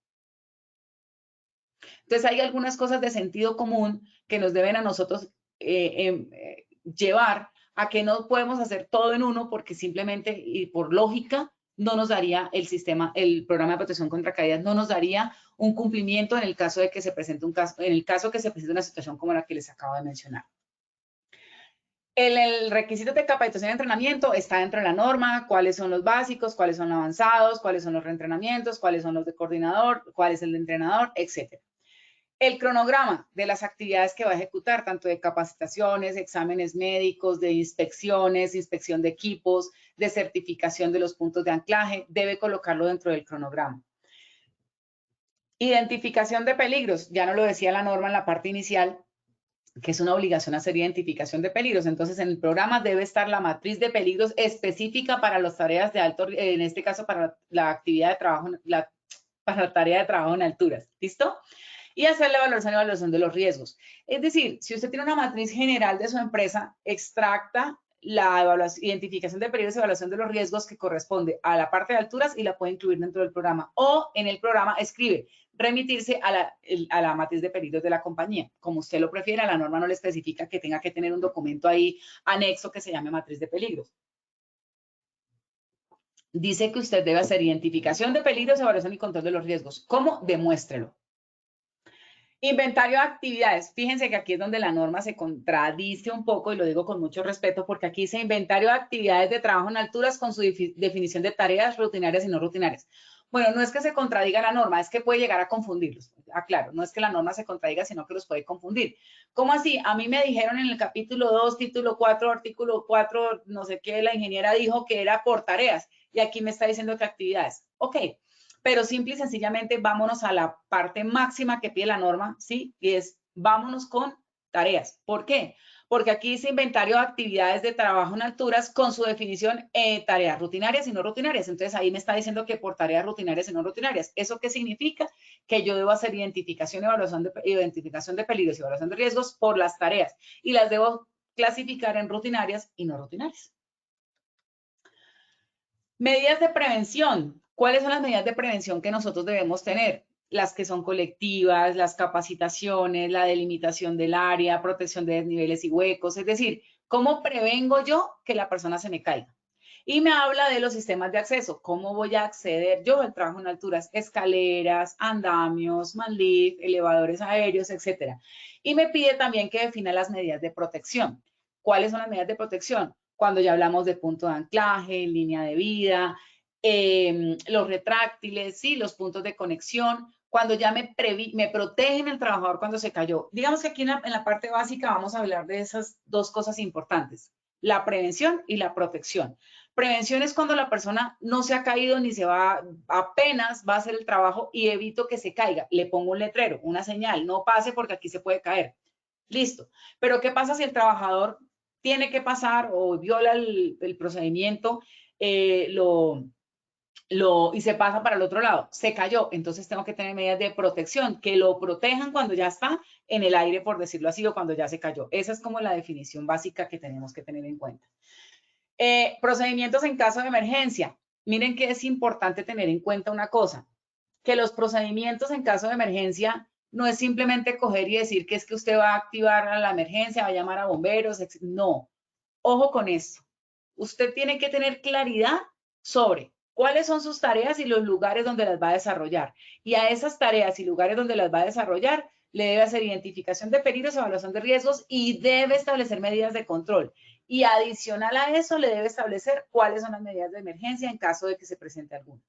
Entonces hay algunas cosas de sentido común que nos deben a nosotros llevar a que no podemos hacer todo en uno porque simplemente y por lógica no nos daría el sistema, el programa de protección contra caídas no nos daría un cumplimiento en el caso de que se presente un caso, en el caso que se presente una situación como la que les acabo de mencionar. El requisito de capacitación y entrenamiento está dentro de la norma, cuáles son los básicos, cuáles son los avanzados, cuáles son los reentrenamientos, cuáles son los de coordinador, cuál es el de entrenador, etc. El cronograma de las actividades que va a ejecutar, tanto de capacitaciones, exámenes médicos, de inspecciones, inspección de equipos, de certificación de los puntos de anclaje, debe colocarlo dentro del cronograma. Identificación de peligros, ya no lo decía la norma en la parte inicial, que es una obligación hacer identificación de peligros. Entonces, en el programa debe estar la matriz de peligros específica para las tareas de alto, en este caso para la actividad de trabajo, para la tarea de trabajo en alturas. ¿Listo? Y hacer la evaluación de los riesgos. Es decir, si usted tiene una matriz general de su empresa, extracta la identificación de peligros y evaluación de los riesgos que corresponde a la parte de alturas y la puede incluir dentro del programa. O en el programa escribe remitirse a la matriz de peligros de la compañía. Como usted lo prefiera, la norma no le especifica que tenga que tener un documento ahí anexo que se llame matriz de peligros. Dice que usted debe hacer identificación de peligros, evaluación y control de los riesgos. ¿Cómo? Demuéstrelo. Inventario de actividades. Fíjense que aquí es donde la norma se contradice un poco y lo digo con mucho respeto porque aquí dice inventario de actividades de trabajo en alturas con su definición de tareas rutinarias y no rutinarias. Bueno, no es que se contradiga la norma, es que puede llegar a confundirlos. Aclaro, no es que la norma se contradiga, sino que los puede confundir. ¿Cómo así? A mí me dijeron en el capítulo 2, título 4, artículo 4, no sé qué, la ingeniera dijo que era por tareas y aquí me está diciendo que actividades. Ok. Pero simple y sencillamente vámonos a la parte máxima que pide la norma, ¿sí? Y es vámonos con tareas. ¿Por qué? Porque aquí dice inventario de actividades de trabajo en alturas con su definición tareas rutinarias y no rutinarias. Entonces ahí me está diciendo que por tareas rutinarias y no rutinarias. ¿Eso qué significa? Que yo debo hacer identificación de peligros y evaluación de riesgos por las tareas y las debo clasificar en rutinarias y no rutinarias. Medidas de prevención. ¿Cuáles son las medidas de prevención que nosotros debemos tener? Las que son colectivas, las capacitaciones, la delimitación del área, protección de desniveles y huecos, es decir, ¿cómo prevengo yo que la persona se me caiga? Y me habla de los sistemas de acceso, ¿cómo voy a acceder yo al trabajo en alturas? Escaleras, andamios, manlift, elevadores aéreos, etcétera. Y me pide también que defina las medidas de protección. ¿Cuáles son las medidas de protección? Cuando ya hablamos de punto de anclaje, línea de vida, los retráctiles, ¿sí? Los puntos de conexión, cuando ya me protegen el trabajador cuando se cayó. Digamos que aquí en la parte básica vamos a hablar de esas dos cosas importantes, la prevención y la protección. Prevención es cuando la persona no se ha caído ni se va, apenas va a hacer el trabajo y evito que se caiga. Le pongo un letrero, una señal, no pase porque aquí se puede caer. Listo. Pero ¿qué pasa si el trabajador tiene que pasar o viola el procedimiento, y se pasa para el otro lado? Se cayó, entonces tengo que tener medidas de protección que lo protejan cuando ya está en el aire, por decirlo así, o cuando ya se cayó. Esa es como la definición básica que tenemos que tener en cuenta. Procedimientos en caso de emergencia. Miren que es importante tener en cuenta una cosa, que los procedimientos en caso de emergencia no es simplemente coger y decir que es que usted va a activar a la emergencia, va a llamar a bomberos, no. Ojo con esto. Usted tiene que tener claridad sobre cuáles son sus tareas y los lugares donde las va a desarrollar. Y a esas tareas y lugares donde las va a desarrollar, le debe hacer identificación de peligros, evaluación de riesgos y debe establecer medidas de control. Y adicional a eso, le debe establecer cuáles son las medidas de emergencia en caso de que se presente alguna.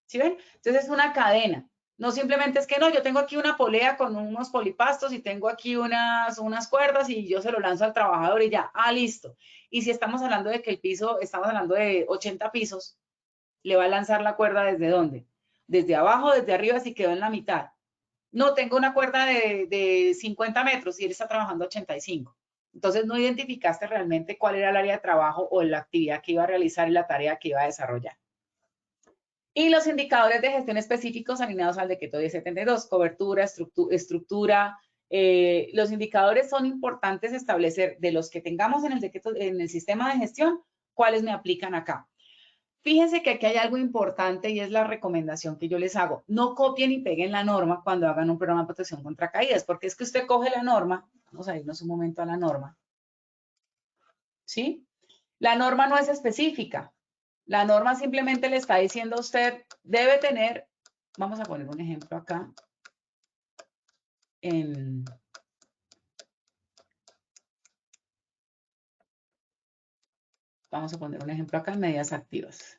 ¿Sí ven? Entonces es una cadena. No simplemente es que no, yo tengo aquí una polea con unos polipastos y tengo aquí unas cuerdas y yo se lo lanzo al trabajador y ya, listo. Y si estamos hablando de que el piso, estamos hablando de 80 pisos, le va a lanzar la cuerda ¿desde dónde? Desde abajo, desde arriba, si quedó en la mitad. No, tengo una cuerda de 50 metros y él está trabajando 85. Entonces no identificaste realmente cuál era el área de trabajo o la actividad que iba a realizar y la tarea que iba a desarrollar. Y los indicadores de gestión específicos alineados al decreto 1072, cobertura, estructura. Los indicadores son importantes establecer de los que tengamos en el decreto, en el sistema de gestión, cuáles me aplican acá. Fíjense que aquí hay algo importante y es la recomendación que yo les hago. No copien y peguen la norma cuando hagan un programa de protección contra caídas, porque es que usted coge la norma, vamos a irnos un momento a la norma, ¿sí? La norma no es específica. La norma simplemente le está diciendo a usted, debe tener, vamos a poner un ejemplo acá, vamos a poner un ejemplo acá en medidas activas.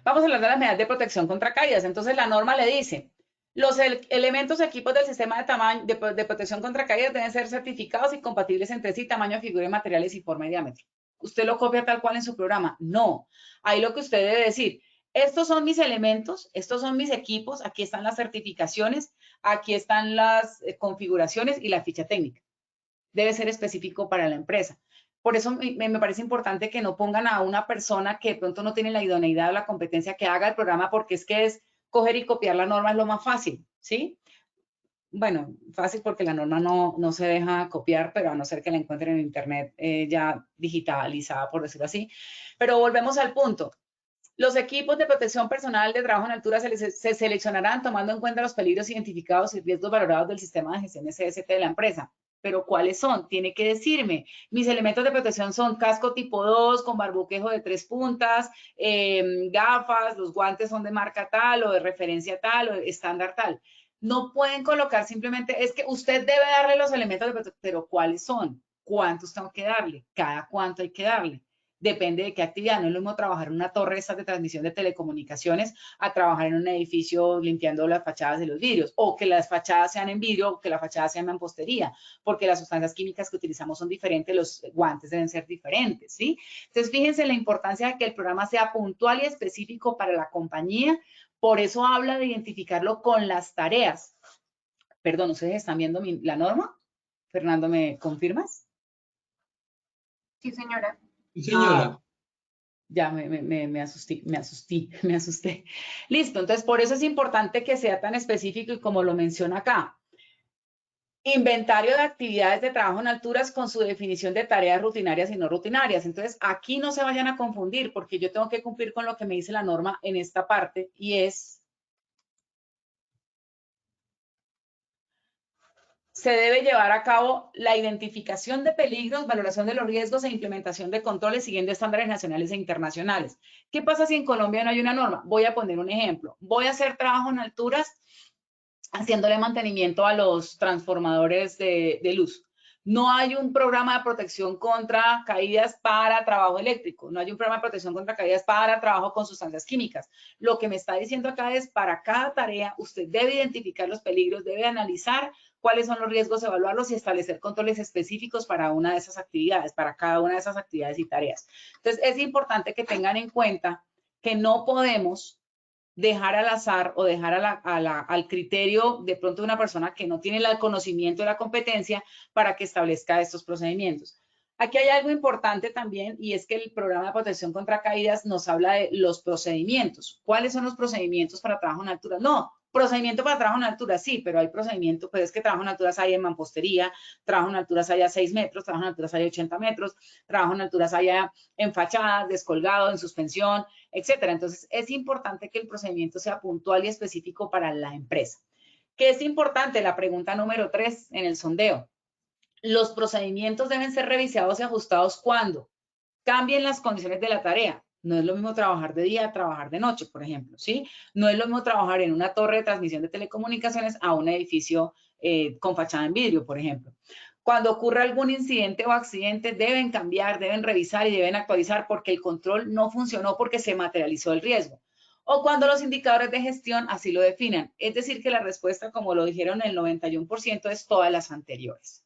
Vamos a hablar de las medidas de protección contra caídas. Entonces la norma le dice, los elementos equipos del sistema de protección contra caídas deben ser certificados y compatibles entre sí, tamaño, figura y materiales y forma y diámetro. ¿Usted lo copia tal cual en su programa? No. Ahí lo que usted debe decir, estos son mis elementos, estos son mis equipos, aquí están las certificaciones, aquí están las configuraciones y la ficha técnica. Debe ser específico para la empresa. Por eso me parece importante que no pongan a una persona que de pronto no tiene la idoneidad o la competencia que haga el programa, porque es que es coger y copiar la norma es lo más fácil, ¿sí? Bueno, fácil porque la norma no se deja copiar, pero a no ser que la encuentren en internet ya digitalizada, por decirlo así. Pero volvemos al punto. Los equipos de protección personal de trabajo en altura se seleccionarán tomando en cuenta los peligros identificados y riesgos valorados del sistema de gestión SST de la empresa. Pero ¿cuáles son? Tiene que decirme. Mis elementos de protección son casco tipo 2 con barboquejo de 3 puntas, gafas, los guantes son de marca tal o de referencia tal o de estándar tal. No pueden colocar simplemente, es que usted debe darle los elementos de protección, pero ¿cuáles son? ¿Cuántos tengo que darle? ¿Cada cuánto hay que darle? Depende de qué actividad. No es lo mismo trabajar en una torre de transmisión de telecomunicaciones a trabajar en un edificio limpiando las fachadas de los vidrios, o que las fachadas sean en vidrio o que la fachada sea en mampostería, porque las sustancias químicas que utilizamos son diferentes, los guantes deben ser diferentes, ¿sí? Entonces, fíjense la importancia de que el programa sea puntual y específico para la compañía. Por eso habla de identificarlo con las tareas. Perdón, ¿ustedes están viendo la norma? Fernando, ¿me confirmas? Sí, señora. Sí, señora. Ya me asusté. Listo, entonces por eso es importante que sea tan específico y como lo menciona acá. Inventario de actividades de trabajo en alturas con su definición de tareas rutinarias y no rutinarias. Entonces, aquí no se vayan a confundir porque yo tengo que cumplir con lo que me dice la norma en esta parte y es: se debe llevar a cabo la identificación de peligros, valoración de los riesgos e implementación de controles siguiendo estándares nacionales e internacionales. ¿Qué pasa si en Colombia no hay una norma? Voy a poner un ejemplo. Voy a hacer trabajo en alturas haciéndole mantenimiento a los transformadores de luz. No hay un programa de protección contra caídas para trabajo eléctrico. No hay un programa de protección contra caídas para trabajo con sustancias químicas. Lo que me está diciendo acá es, para cada tarea, usted debe identificar los peligros, debe analizar cuáles son los riesgos, evaluarlos y establecer controles específicos para una de esas actividades, para cada una de esas actividades y tareas. Entonces, es importante que tengan en cuenta que no podemos dejar al azar o dejar al criterio de pronto de una persona que no tiene el conocimiento o la competencia para que establezca estos procedimientos. Aquí hay algo importante también y es que el programa de protección contra caídas nos habla de los procedimientos. ¿Cuáles son los procedimientos para trabajo en altura? No, procedimiento para trabajo en altura, sí, pero hay procedimientos, pues es que trabajo en alturas hay en mampostería, trabajo en alturas hay a 6 metros, trabajo en alturas hay a 80 metros, trabajo en alturas hay en fachadas, descolgado, en suspensión, etcétera. Entonces, es importante que el procedimiento sea puntual y específico para la empresa. ¿Qué es importante? La pregunta número 3 en el sondeo. Los procedimientos deben ser revisados y ajustados cuando cambien las condiciones de la tarea. No es lo mismo trabajar de día, trabajar de noche, por ejemplo, ¿sí? No es lo mismo trabajar en una torre de transmisión de telecomunicaciones a un edificio con fachada en vidrio, por ejemplo. Cuando ocurra algún incidente o accidente, deben cambiar, deben revisar y deben actualizar porque el control no funcionó porque se materializó el riesgo. O cuando los indicadores de gestión así lo definan. Es decir, que la respuesta, como lo dijeron, el 91% es todas las anteriores.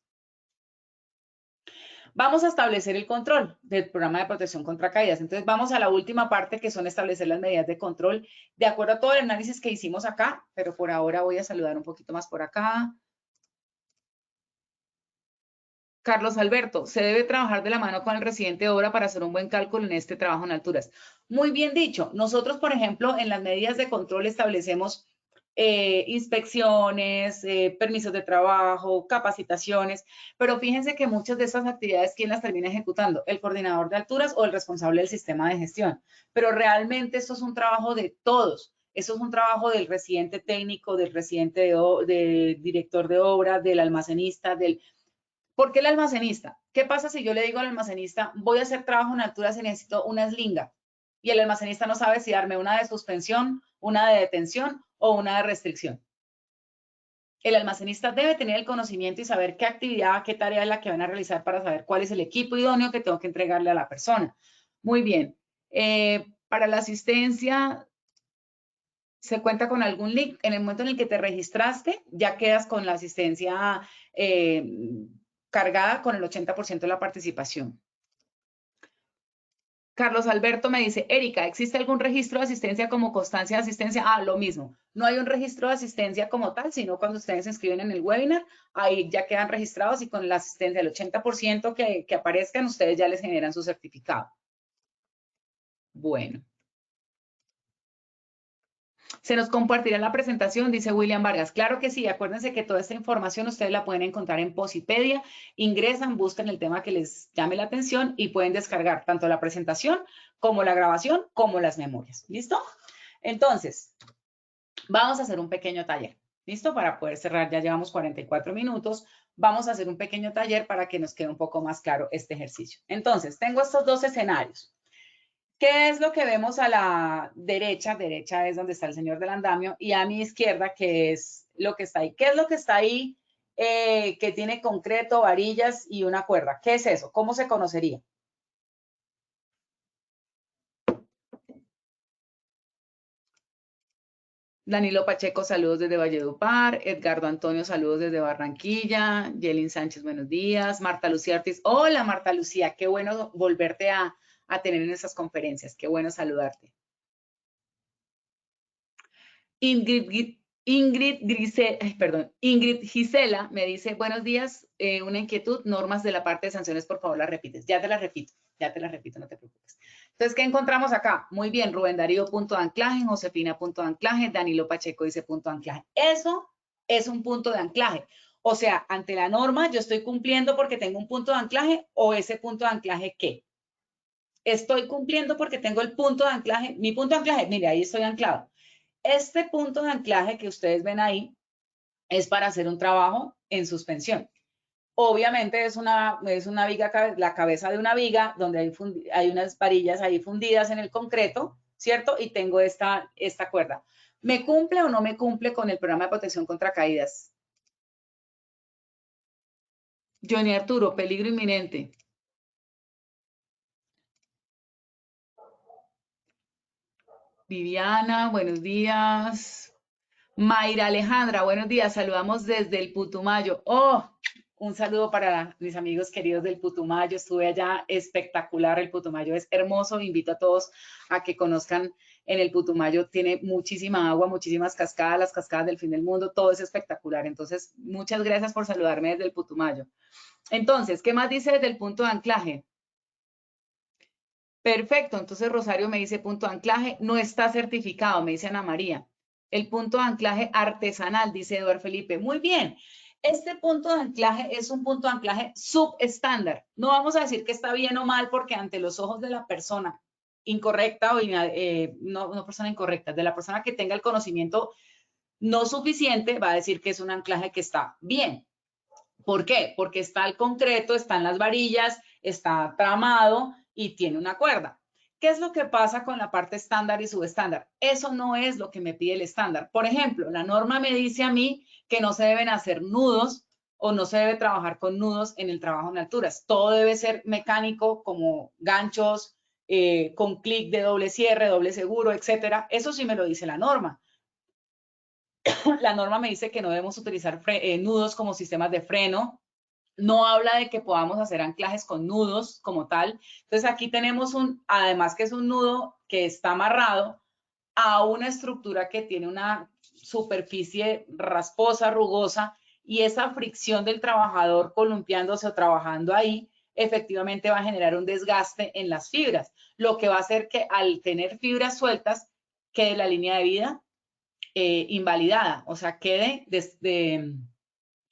Vamos a establecer el control del programa de protección contra caídas. Entonces, vamos a la última parte, que son establecer las medidas de control de acuerdo a todo el análisis que hicimos acá, pero por ahora voy a saludar un poquito más por acá. Carlos Alberto, se debe trabajar de la mano con el residente de obra para hacer un buen cálculo en este trabajo en alturas. Muy bien dicho. Nosotros, por ejemplo, en las medidas de control establecemos inspecciones, permisos de trabajo, capacitaciones, pero fíjense que muchas de esas actividades, ¿quién las termina ejecutando? El coordinador de alturas o el responsable del sistema de gestión. Pero realmente esto es un trabajo de todos. Eso es un trabajo del residente técnico, del residente del director de obra, del almacenista, ¿Por qué el almacenista? ¿Qué pasa si yo le digo al almacenista, voy a hacer trabajo en alturas y necesito una eslinga? Y el almacenista no sabe si darme una de suspensión, una de detención o una de restricción. El almacenista debe tener el conocimiento y saber qué actividad, qué tarea es la que van a realizar para saber cuál es el equipo idóneo que tengo que entregarle a la persona. Muy bien. Para la asistencia, ¿se cuenta con algún link? En el momento en el que te registraste, ya quedas con la asistencia cargada con el 80% de la participación. Carlos Alberto me dice, Erika, ¿existe algún registro de asistencia como constancia de asistencia? Ah, lo mismo. No hay un registro de asistencia como tal, sino cuando ustedes se inscriben en el webinar, ahí ya quedan registrados y con la asistencia del 80% que aparezcan, ustedes ya les generan su certificado. Bueno. Se nos compartirá la presentación, dice William Vargas. Claro que sí, acuérdense que toda esta información ustedes la pueden encontrar en Posipedia. Ingresan, buscan el tema que les llame la atención y pueden descargar tanto la presentación como la grabación como las memorias. ¿Listo? Entonces, vamos a hacer un pequeño taller. ¿Listo? Para poder cerrar, ya llevamos 44 minutos. Vamos a hacer un pequeño taller para que nos quede un poco más claro este ejercicio. Entonces, tengo estos dos escenarios. ¿Qué es lo que vemos a la derecha? Derecha es donde está el señor del andamio y a mi izquierda, ¿qué es lo que está ahí? ¿Qué es lo que está ahí que tiene concreto, varillas y una cuerda? ¿Qué es eso? ¿Cómo se conocería? Danilo Pacheco, saludos desde Valledupar. Edgardo Antonio, saludos desde Barranquilla. Yelin Sánchez, buenos días. Marta Lucía Ortiz, hola Marta Lucía, qué bueno volverte a tener en esas conferencias, qué bueno saludarte. Ingrid Gisela me dice, buenos días, una inquietud, normas de la parte de sanciones, por favor, las repites. Ya te las repito, no te preocupes. Entonces, ¿qué encontramos acá? Muy bien, Rubén Darío, punto de anclaje, Josefina, punto de anclaje, Danilo Pacheco dice punto de anclaje. Eso es un punto de anclaje. O sea, ante la norma, yo estoy cumpliendo porque tengo un punto de anclaje, o ese punto de anclaje, ¿qué? Estoy cumpliendo porque tengo el punto de anclaje. Mi punto de anclaje, mire, ahí estoy anclado. Este punto de anclaje que ustedes ven ahí es para hacer un trabajo en suspensión. Obviamente es una viga, la cabeza de una viga donde hay unas varillas ahí fundidas en el concreto, ¿cierto? Y tengo esta cuerda. ¿Me cumple o no me cumple con el programa de protección contra caídas? Johnny Arturo, peligro inminente. Viviana, buenos días. Mayra Alejandra, buenos días. Saludamos desde el Putumayo. Oh, un saludo para mis amigos queridos del Putumayo. Estuve allá, espectacular. El Putumayo es hermoso. Invito a todos a que conozcan en el Putumayo. Tiene muchísima agua, muchísimas cascadas, las cascadas del fin del mundo. Todo es espectacular. Entonces, muchas gracias por saludarme desde el Putumayo. Entonces, ¿qué más dice desde el punto de anclaje? Perfecto. Entonces, Rosario me dice punto de anclaje. No está certificado, me dice Ana María. El punto de anclaje artesanal, dice Eduardo Felipe. Muy bien. Este punto de anclaje es un punto de anclaje subestándar. No vamos a decir que está bien o mal porque ante los ojos de la persona incorrecta o no persona incorrecta, de la persona que tenga el conocimiento no suficiente, va a decir que es un anclaje que está bien. ¿Por qué? Porque está el concreto, están las varillas, está tramado y tiene una cuerda. ¿Qué es lo que pasa con la parte estándar y subestándar? Eso no es lo que me pide el estándar. Por ejemplo, la norma me dice a mí que no se deben hacer nudos o no se debe trabajar con nudos en el trabajo en alturas. Todo debe ser mecánico, como ganchos, con clic de doble cierre, doble seguro, etcétera. Eso sí me lo dice la norma. La norma me dice que no debemos utilizar nudos como sistemas de freno. No habla de que podamos hacer anclajes con nudos como tal. Entonces aquí tenemos además que es un nudo que está amarrado a una estructura que tiene una superficie rasposa, rugosa, y esa fricción del trabajador columpiándose o trabajando ahí, efectivamente va a generar un desgaste en las fibras, lo que va a hacer que al tener fibras sueltas, quede la línea de vida invalidada, o sea, quede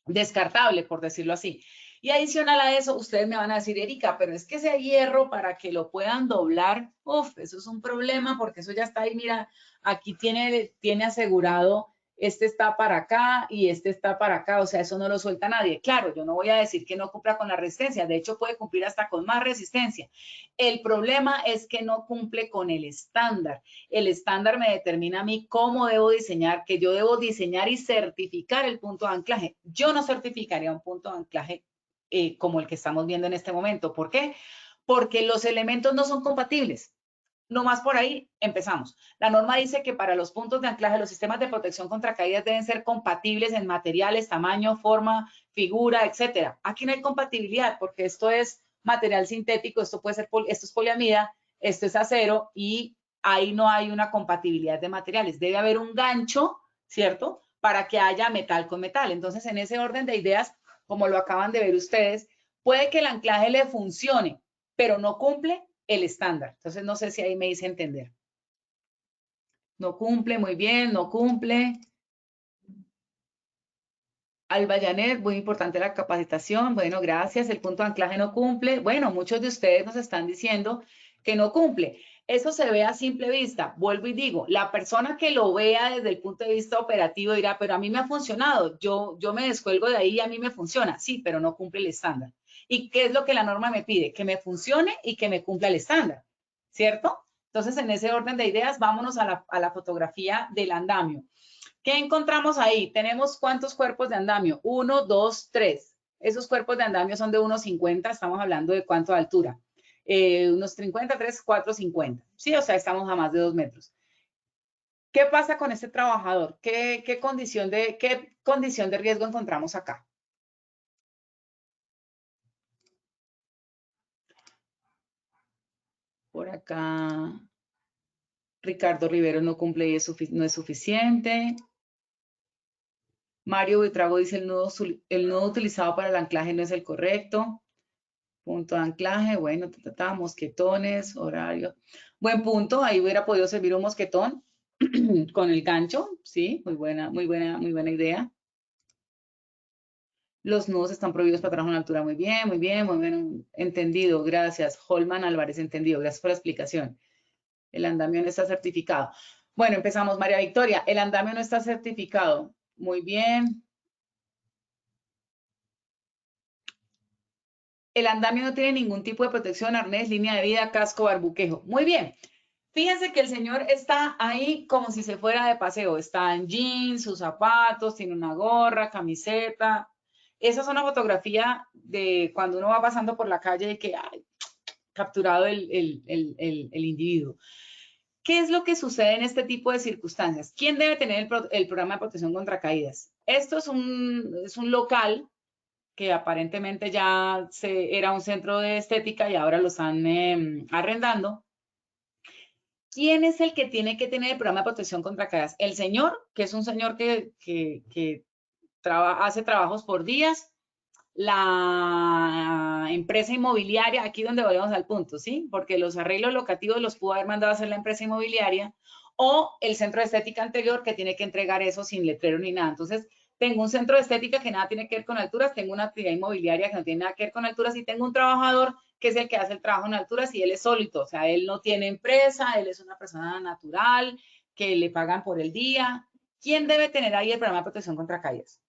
descartable, por decirlo así. Y adicional a eso, ustedes me van a decir, Erika, pero es que ese hierro para que lo puedan doblar, eso es un problema porque eso ya está ahí, mira, aquí tiene asegurado, este está para acá y este está para acá, o sea, eso no lo suelta nadie. Claro, yo no voy a decir que no cumpla con la resistencia, de hecho puede cumplir hasta con más resistencia. El problema es que no cumple con el estándar. El estándar me determina a mí cómo debo diseñar, que yo debo diseñar y certificar el punto de anclaje. Yo no certificaría un punto de anclaje como el que estamos viendo en este momento. ¿Por qué? Porque los elementos no son compatibles. Nomás por ahí empezamos. La norma dice que para los puntos de anclaje, los sistemas de protección contra caídas deben ser compatibles en materiales, tamaño, forma, figura, etcétera. Aquí no hay compatibilidad porque esto es material sintético, esto puede ser, esto es poliamida, esto es acero y ahí no hay una compatibilidad de materiales. Debe haber un gancho, ¿cierto? Para que haya metal con metal. Entonces, en ese orden de ideas, como lo acaban de ver ustedes, puede que el anclaje le funcione, pero no cumple el estándar. Entonces, no sé si ahí me hice entender. No cumple, muy bien, no cumple. Alba Janet, muy importante la capacitación. Bueno, gracias. El punto de anclaje no cumple. Bueno, muchos de ustedes nos están diciendo que no cumple. Eso se ve a simple vista. Vuelvo y digo, la persona que lo vea desde el punto de vista operativo dirá, pero a mí me ha funcionado. Yo me descuelgo de ahí y a mí me funciona. Sí, pero no cumple el estándar. ¿Y qué es lo que la norma me pide? Que me funcione y que me cumpla el estándar, ¿cierto? Entonces, en ese orden de ideas, vámonos a la fotografía del andamio. ¿Qué encontramos ahí? Tenemos ¿cuántos cuerpos de andamio? 1, 2, 3. Esos cuerpos de andamio son de 1,50. Estamos hablando de cuánto de altura. Unos 50, 3, 4, 50. Sí, o sea, estamos a más de 2 metros. ¿Qué pasa con este trabajador? ¿Qué condición de riesgo encontramos acá? Por acá, Ricardo Rivero no cumple y no es suficiente. Mario Buitrago dice el nudo utilizado para el anclaje no es el correcto. Punto de anclaje, bueno, mosquetones, horario. Buen punto, ahí hubiera podido servir un mosquetón con el gancho, sí, muy buena idea. Los nudos están prohibidos para trabajo en altura. Muy bien, muy bien, muy bien. Entendido, gracias. Holman Álvarez, entendido. Gracias por la explicación. El andamio no está certificado. Bueno, empezamos. María Victoria, el andamio no está certificado. Muy bien. El andamio no tiene ningún tipo de protección, arnés, línea de vida, casco, barbuquejo. Muy bien. Fíjense que el señor está ahí como si se fuera de paseo. Está en jeans, sus zapatos, tiene una gorra, camiseta. Esa es una fotografía de cuando uno va pasando por la calle y que ay, capturado el individuo. ¿Qué es lo que sucede en este tipo de circunstancias? ¿Quién debe tener el programa de protección contra caídas? Esto es un local que aparentemente ya era un centro de estética y ahora lo están arrendando. ¿Quién es el que tiene que tener el programa de protección contra caídas? El señor, que es un señor que hace trabajos por días. La empresa inmobiliaria, aquí donde vayamos al punto, ¿sí? Porque los arreglos locativos los pudo haber mandado a hacer la empresa inmobiliaria o el centro de estética anterior que tiene que entregar eso sin letrero ni nada. Entonces, tengo un centro de estética que nada tiene que ver con alturas, tengo una actividad inmobiliaria que no tiene nada que ver con alturas y tengo un trabajador que es el que hace el trabajo en alturas y él es solito, o sea, él no tiene empresa, él es una persona natural, que le pagan por el día. ¿Quién debe tener ahí el programa de protección contra caídas?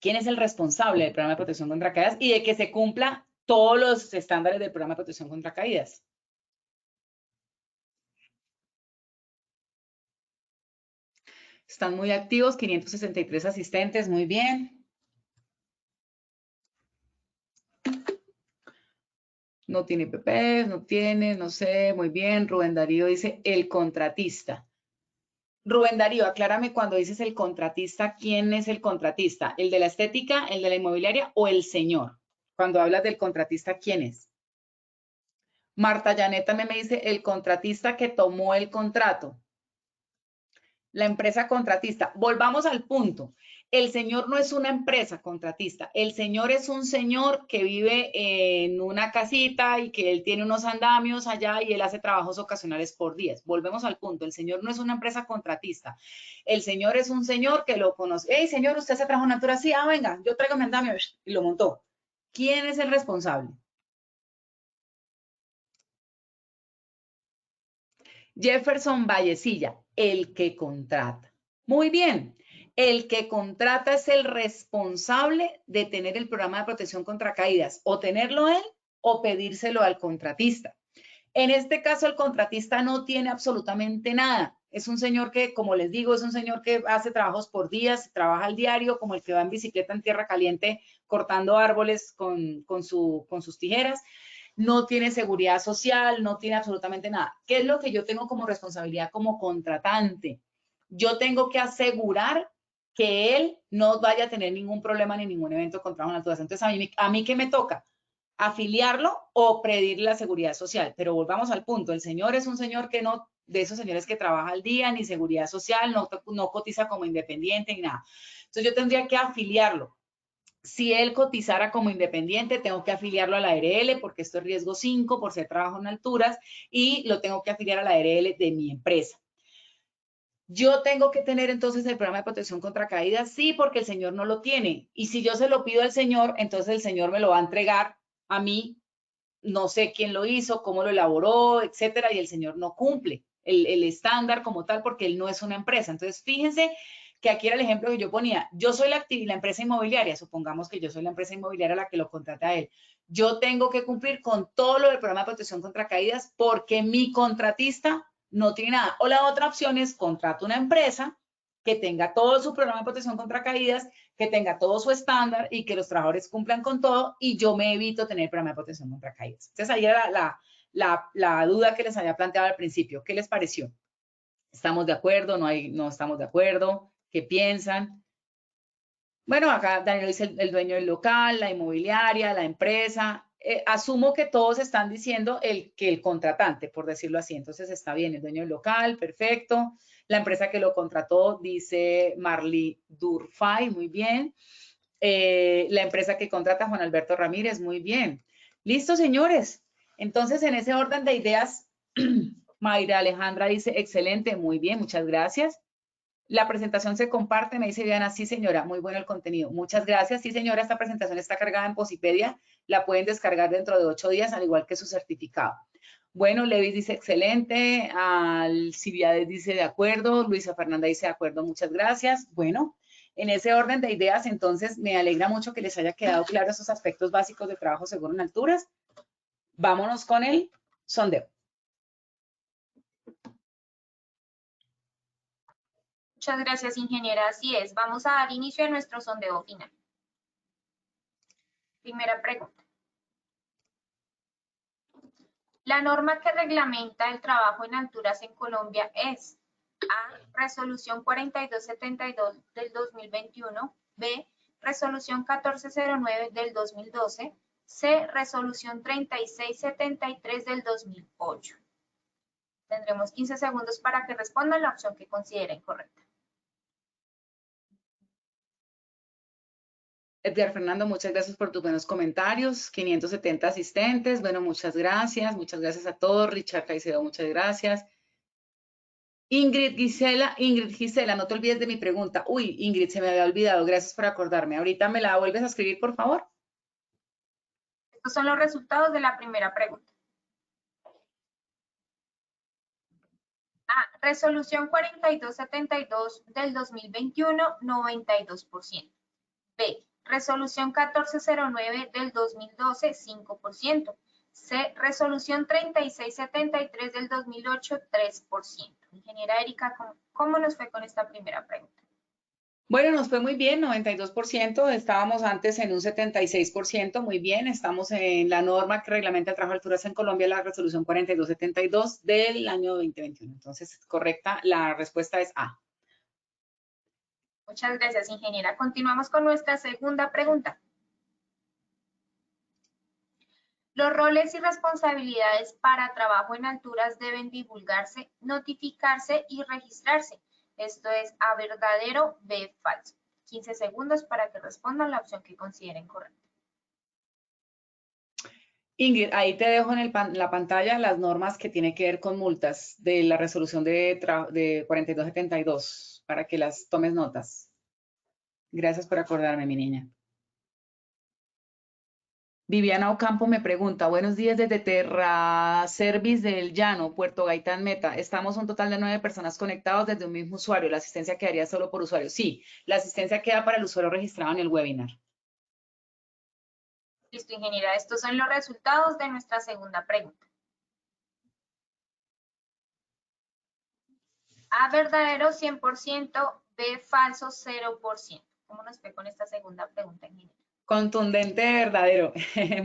¿Quién es el responsable del programa de protección contra caídas y de que se cumpla todos los estándares del programa de protección contra caídas? Están muy activos, 563 asistentes, muy bien. No tiene PP, no tiene, no sé, muy bien. Rubén Darío dice el contratista. Rubén Darío, aclárame cuando dices el contratista, ¿quién es el contratista? ¿El de la estética, el de la inmobiliaria o el señor? Cuando hablas del contratista, ¿quién es? Marta Janet también me dice el contratista que tomó el contrato. La empresa contratista. Volvamos al punto. El señor no es una empresa contratista. El señor es un señor que vive en una casita y que él tiene unos andamios allá y él hace trabajos ocasionales por días. Volvemos al punto. El señor no es una empresa contratista. El señor es un señor que lo conoce. Hey, señor, ¿usted se trajo una altura? Sí, venga, yo traigo mi andamio y lo montó. ¿Quién es el responsable? Jefferson Vallecilla, el que contrata. Muy bien, el que contrata es el responsable de tener el programa de protección contra caídas, o tenerlo él o pedírselo al contratista. En este caso, el contratista no tiene absolutamente nada. Es un señor que, como les digo, es un señor que hace trabajos por días, trabaja al diario, como el que va en bicicleta en tierra caliente cortando árboles con sus tijeras. No tiene seguridad social, no tiene absolutamente nada. ¿Qué es lo que yo tengo como responsabilidad como contratante? Yo tengo que asegurar que él no vaya a tener ningún problema ni ningún evento contra una altura. Entonces, a mí ¿qué me toca? Afiliarlo o pedirle la seguridad social. Pero volvamos al punto. El señor es un señor que no, de esos señores que trabaja al día, ni seguridad social, no cotiza como independiente ni nada. Entonces, yo tendría que afiliarlo. Si él cotizara como independiente, tengo que afiliarlo a la ARL porque esto es riesgo 5 por ser trabajo en alturas y lo tengo que afiliar a la ARL de mi empresa. Yo tengo que tener entonces el programa de protección contra caídas, sí, porque el señor no lo tiene. Y si yo se lo pido al señor, entonces el señor me lo va a entregar a mí, no sé quién lo hizo, cómo lo elaboró, etcétera, y el señor no cumple el estándar como tal porque él no es una empresa. Entonces, fíjense que aquí era el ejemplo que yo ponía. Yo soy la empresa inmobiliaria, supongamos que yo soy la empresa inmobiliaria la que lo contrata a él. Yo tengo que cumplir con todo lo del programa de protección contra caídas porque mi contratista no tiene nada. O la otra opción es contrato una empresa que tenga todo su programa de protección contra caídas, que tenga todo su estándar y que los trabajadores cumplan con todo y yo me evito tener programa de protección contra caídas. Entonces, ahí era la duda que les había planteado al principio. ¿Qué les pareció? ¿Estamos de acuerdo? ¿No estamos de acuerdo? ¿Qué piensan? Bueno, acá Daniel dice el dueño del local, la inmobiliaria, la empresa. Asumo que todos están diciendo que el contratante, por decirlo así. Entonces está bien, el dueño del local, perfecto. La empresa que lo contrató dice Marley Durfay, muy bien. La empresa que contrata Juan Alberto Ramírez, muy bien. Listo, señores. Entonces, en ese orden de ideas, Mayra Alejandra dice, excelente, muy bien, muchas gracias. La presentación se comparte, me dice Diana, sí señora, muy bueno el contenido. Muchas gracias. Sí señora, esta presentación está cargada en Posipedia, la pueden descargar dentro de 8 días, al igual que su certificado. Bueno, Levis dice excelente, Alcibiades dice de acuerdo, Luisa Fernanda dice de acuerdo, muchas gracias. Bueno, en ese orden de ideas, entonces me alegra mucho que les haya quedado claro esos aspectos básicos de trabajo seguro en alturas. Vámonos con el sondeo. Muchas gracias, ingeniera. Así es, vamos a dar inicio a nuestro sondeo final. Primera pregunta. La norma que reglamenta el trabajo en alturas en Colombia es A. Resolución 4272 del 2021. B. Resolución 1409 del 2012. C. Resolución 3673 del 2008. Tendremos 15 segundos para que respondan la opción que consideren correcta. Edgar Fernando, muchas gracias por tus buenos comentarios. 570 asistentes. Bueno, muchas gracias. Muchas gracias a todos. Richard Caicedo, muchas gracias. Ingrid Gisela, no te olvides de mi pregunta. Uy, Ingrid, se me había olvidado. Gracias por acordarme. Ahorita me la vuelves a escribir, por favor. Estos son los resultados de la primera pregunta. A. Resolución 4272 del 2021, 92%. B. Resolución 1409 del 2012, 5%. C. Resolución 3673 del 2008, 3%. Ingeniera Erika, ¿cómo nos fue con esta primera pregunta? Bueno, nos fue muy bien, 92%. Estábamos antes en un 76%. Muy bien, estamos en la norma que reglamenta el trabajo de alturas en Colombia, la resolución 4272 del año 2021. Entonces, correcta, la respuesta es A. Muchas gracias, ingeniera. Continuamos con nuestra segunda pregunta. Los roles y responsabilidades para trabajo en alturas deben divulgarse, notificarse y registrarse. Esto es A verdadero, B falso. 15 segundos para que respondan la opción que consideren correcta. Ingrid, ahí te dejo en la pantalla las normas que tienen que ver con multas de la resolución de 4272 para que las tomes notas. Gracias por acordarme, mi niña. Viviana Ocampo me pregunta, buenos días desde Terra Service del Llano, Puerto Gaitán Meta. Estamos un total de 9 personas conectados desde un mismo usuario. ¿La asistencia quedaría solo por usuario? Sí, la asistencia queda para el usuario registrado en el webinar. Listo, ingeniera. Estos son los resultados de nuestra segunda pregunta. A verdadero 100%, B falso 0%. ¿Cómo nos fue con esta segunda pregunta, ingeniera? Contundente, verdadero.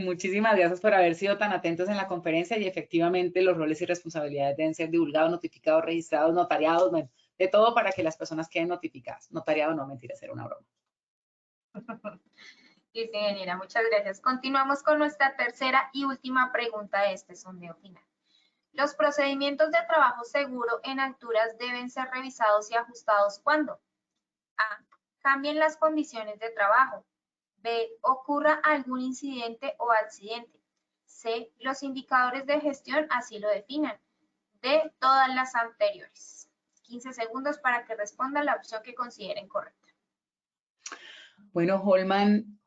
Muchísimas gracias por haber sido tan atentos en la conferencia y efectivamente los roles y responsabilidades deben ser divulgados, notificados, registrados, notariados, bueno, de todo para que las personas queden notificadas. Notariado no, mentira, era una broma. Sí, ingeniera, muchas gracias. Continuamos con nuestra tercera y última pregunta de este sondeo final. Los procedimientos de trabajo seguro en alturas deben ser revisados y ajustados ¿cuándo? A. Cambien las condiciones de trabajo. B. Ocurra algún incidente o accidente. C. Los indicadores de gestión así lo definan. D. Todas las anteriores. 15 segundos para que respondan la opción que consideren correcta. Bueno, Juan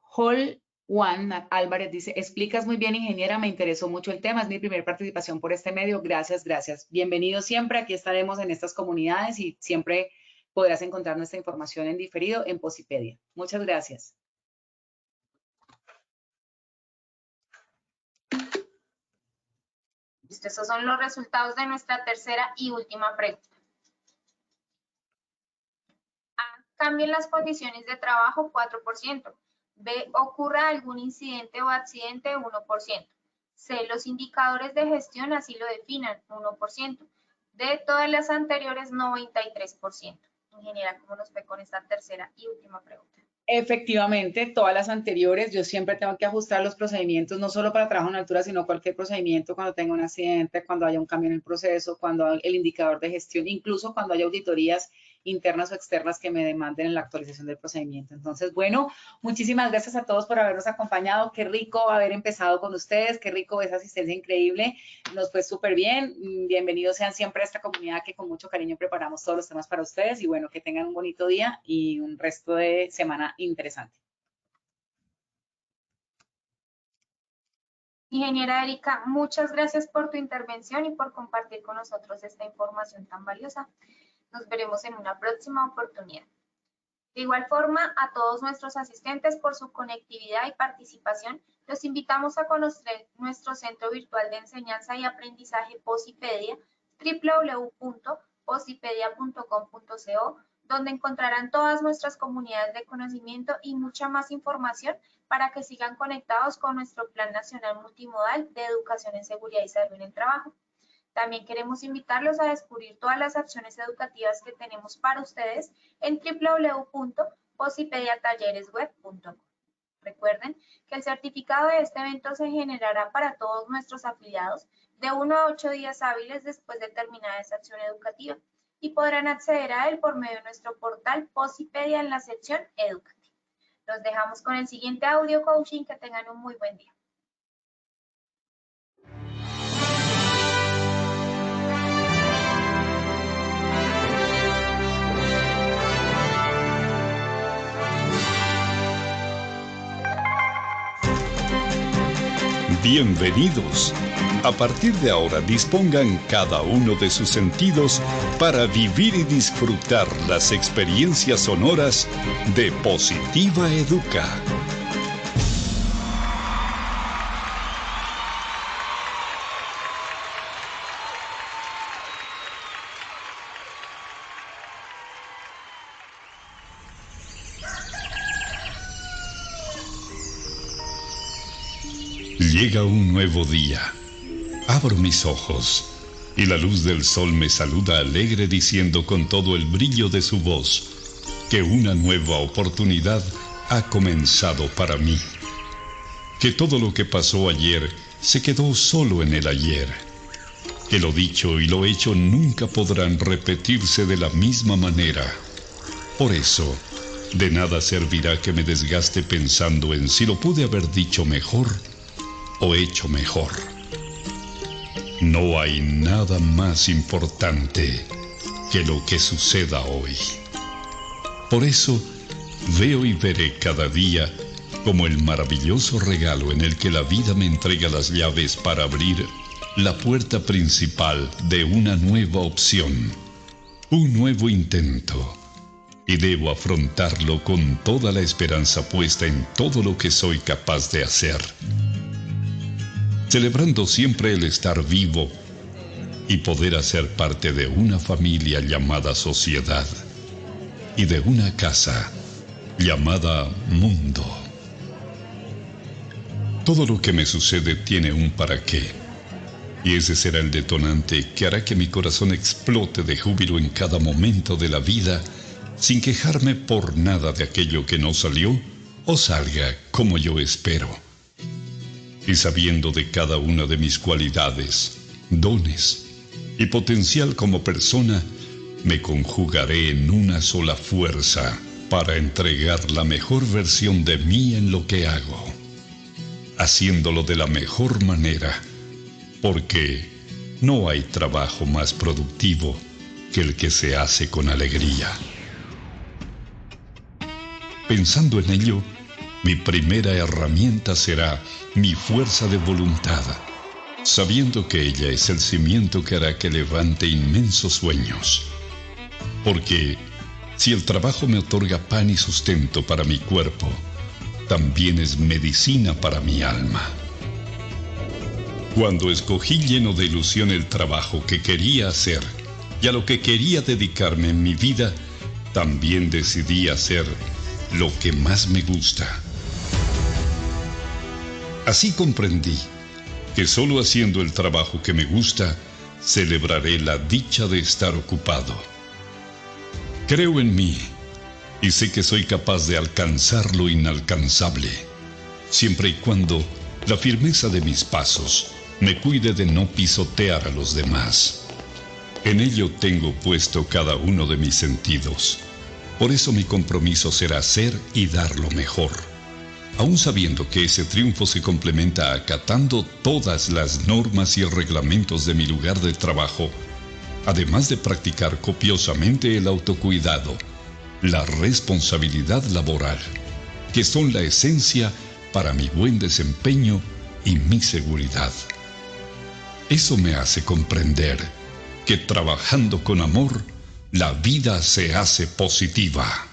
Álvarez dice, explicas muy bien, ingeniera, me interesó mucho el tema, es mi primera participación por este medio, gracias, gracias. Bienvenido siempre, aquí estaremos en estas comunidades y siempre podrás encontrar nuestra información en diferido en Posipedia. Muchas gracias. Listo, estos son los resultados de nuestra tercera y última pregunta. A. Cambien las condiciones de trabajo 4%. B. Ocurra algún incidente o accidente 1%. C. Los indicadores de gestión así lo definan 1%. D. Todas las anteriores 93%. Ingeniera, ¿cómo nos fue con esta tercera y última pregunta? Efectivamente, todas las anteriores, yo siempre tengo que ajustar los procedimientos, no solo para trabajo en altura, sino cualquier procedimiento cuando tenga un accidente, cuando haya un cambio en el proceso, cuando el indicador de gestión, incluso cuando haya auditorías internas o externas que me demanden en la actualización del procedimiento. Entonces, bueno, muchísimas gracias a todos por habernos acompañado. Qué rico haber empezado con ustedes, qué rico esa asistencia increíble. Nos fue súper bien. Bienvenidos sean siempre a esta comunidad que con mucho cariño preparamos todos los temas para ustedes. Y bueno, que tengan un bonito día y un resto de semana interesante. Ingeniera Erika, muchas gracias por tu intervención y por compartir con nosotros esta información tan valiosa. Nos veremos en una próxima oportunidad. De igual forma, a todos nuestros asistentes por su conectividad y participación, los invitamos a conocer nuestro Centro Virtual de Enseñanza y Aprendizaje Posipedia, www.posipedia.com.co, donde encontrarán todas nuestras comunidades de conocimiento y mucha más información para que sigan conectados con nuestro Plan Nacional Multimodal de Educación en Seguridad y Salud en el Trabajo. También queremos invitarlos a descubrir todas las acciones educativas que tenemos para ustedes en www.posipediatalleresweb.com. Recuerden que el certificado de este evento se generará para todos nuestros afiliados de 1 a 8 días hábiles después de terminar esa acción educativa y podrán acceder a él por medio de nuestro portal Posipedia en la sección Educativa. Los dejamos con el siguiente audio coaching. Que tengan un muy buen día. Bienvenidos. A partir de ahora dispongan cada uno de sus sentidos para vivir y disfrutar las experiencias sonoras de Positiva Educa. Llega un nuevo día. Abro mis ojos y la luz del sol me saluda alegre diciendo con todo el brillo de su voz que una nueva oportunidad ha comenzado para mí. Que todo lo que pasó ayer se quedó solo en el ayer. Que lo dicho y lo hecho nunca podrán repetirse de la misma manera. Por eso, de nada servirá que me desgaste pensando en si lo pude haber dicho mejor o hecho mejor. No hay nada más importante que lo que suceda hoy. Por eso, veo y veré cada día como el maravilloso regalo en el que la vida me entrega las llaves para abrir la puerta principal de una nueva opción, un nuevo intento, y debo afrontarlo con toda la esperanza puesta en todo lo que soy capaz de hacer, celebrando siempre el estar vivo y poder hacer parte de una familia llamada sociedad y de una casa llamada mundo. Todo lo que me sucede tiene un para qué, y ese será el detonante que hará que mi corazón explote de júbilo en cada momento de la vida, sin quejarme por nada de aquello que no salió o salga como yo espero. Y sabiendo de cada una de mis cualidades, dones y potencial como persona, me conjugaré en una sola fuerza para entregar la mejor versión de mí en lo que hago, haciéndolo de la mejor manera, porque no hay trabajo más productivo que el que se hace con alegría. Pensando en ello, mi primera herramienta será mi fuerza de voluntad, sabiendo que ella es el cimiento que hará que levante inmensos sueños. Porque si el trabajo me otorga pan y sustento para mi cuerpo, también es medicina para mi alma. Cuando escogí lleno de ilusión el trabajo que quería hacer y a lo que quería dedicarme en mi vida, también decidí hacer lo que más me gusta. Así comprendí que solo haciendo el trabajo que me gusta, celebraré la dicha de estar ocupado. Creo en mí y sé que soy capaz de alcanzar lo inalcanzable, siempre y cuando la firmeza de mis pasos me cuide de no pisotear a los demás. En ello tengo puesto cada uno de mis sentidos. Por eso mi compromiso será ser y dar lo mejor, aun sabiendo que ese triunfo se complementa acatando todas las normas y reglamentos de mi lugar de trabajo, además de practicar copiosamente el autocuidado, la responsabilidad laboral, que son la esencia para mi buen desempeño y mi seguridad. Eso me hace comprender que trabajando con amor, la vida se hace positiva.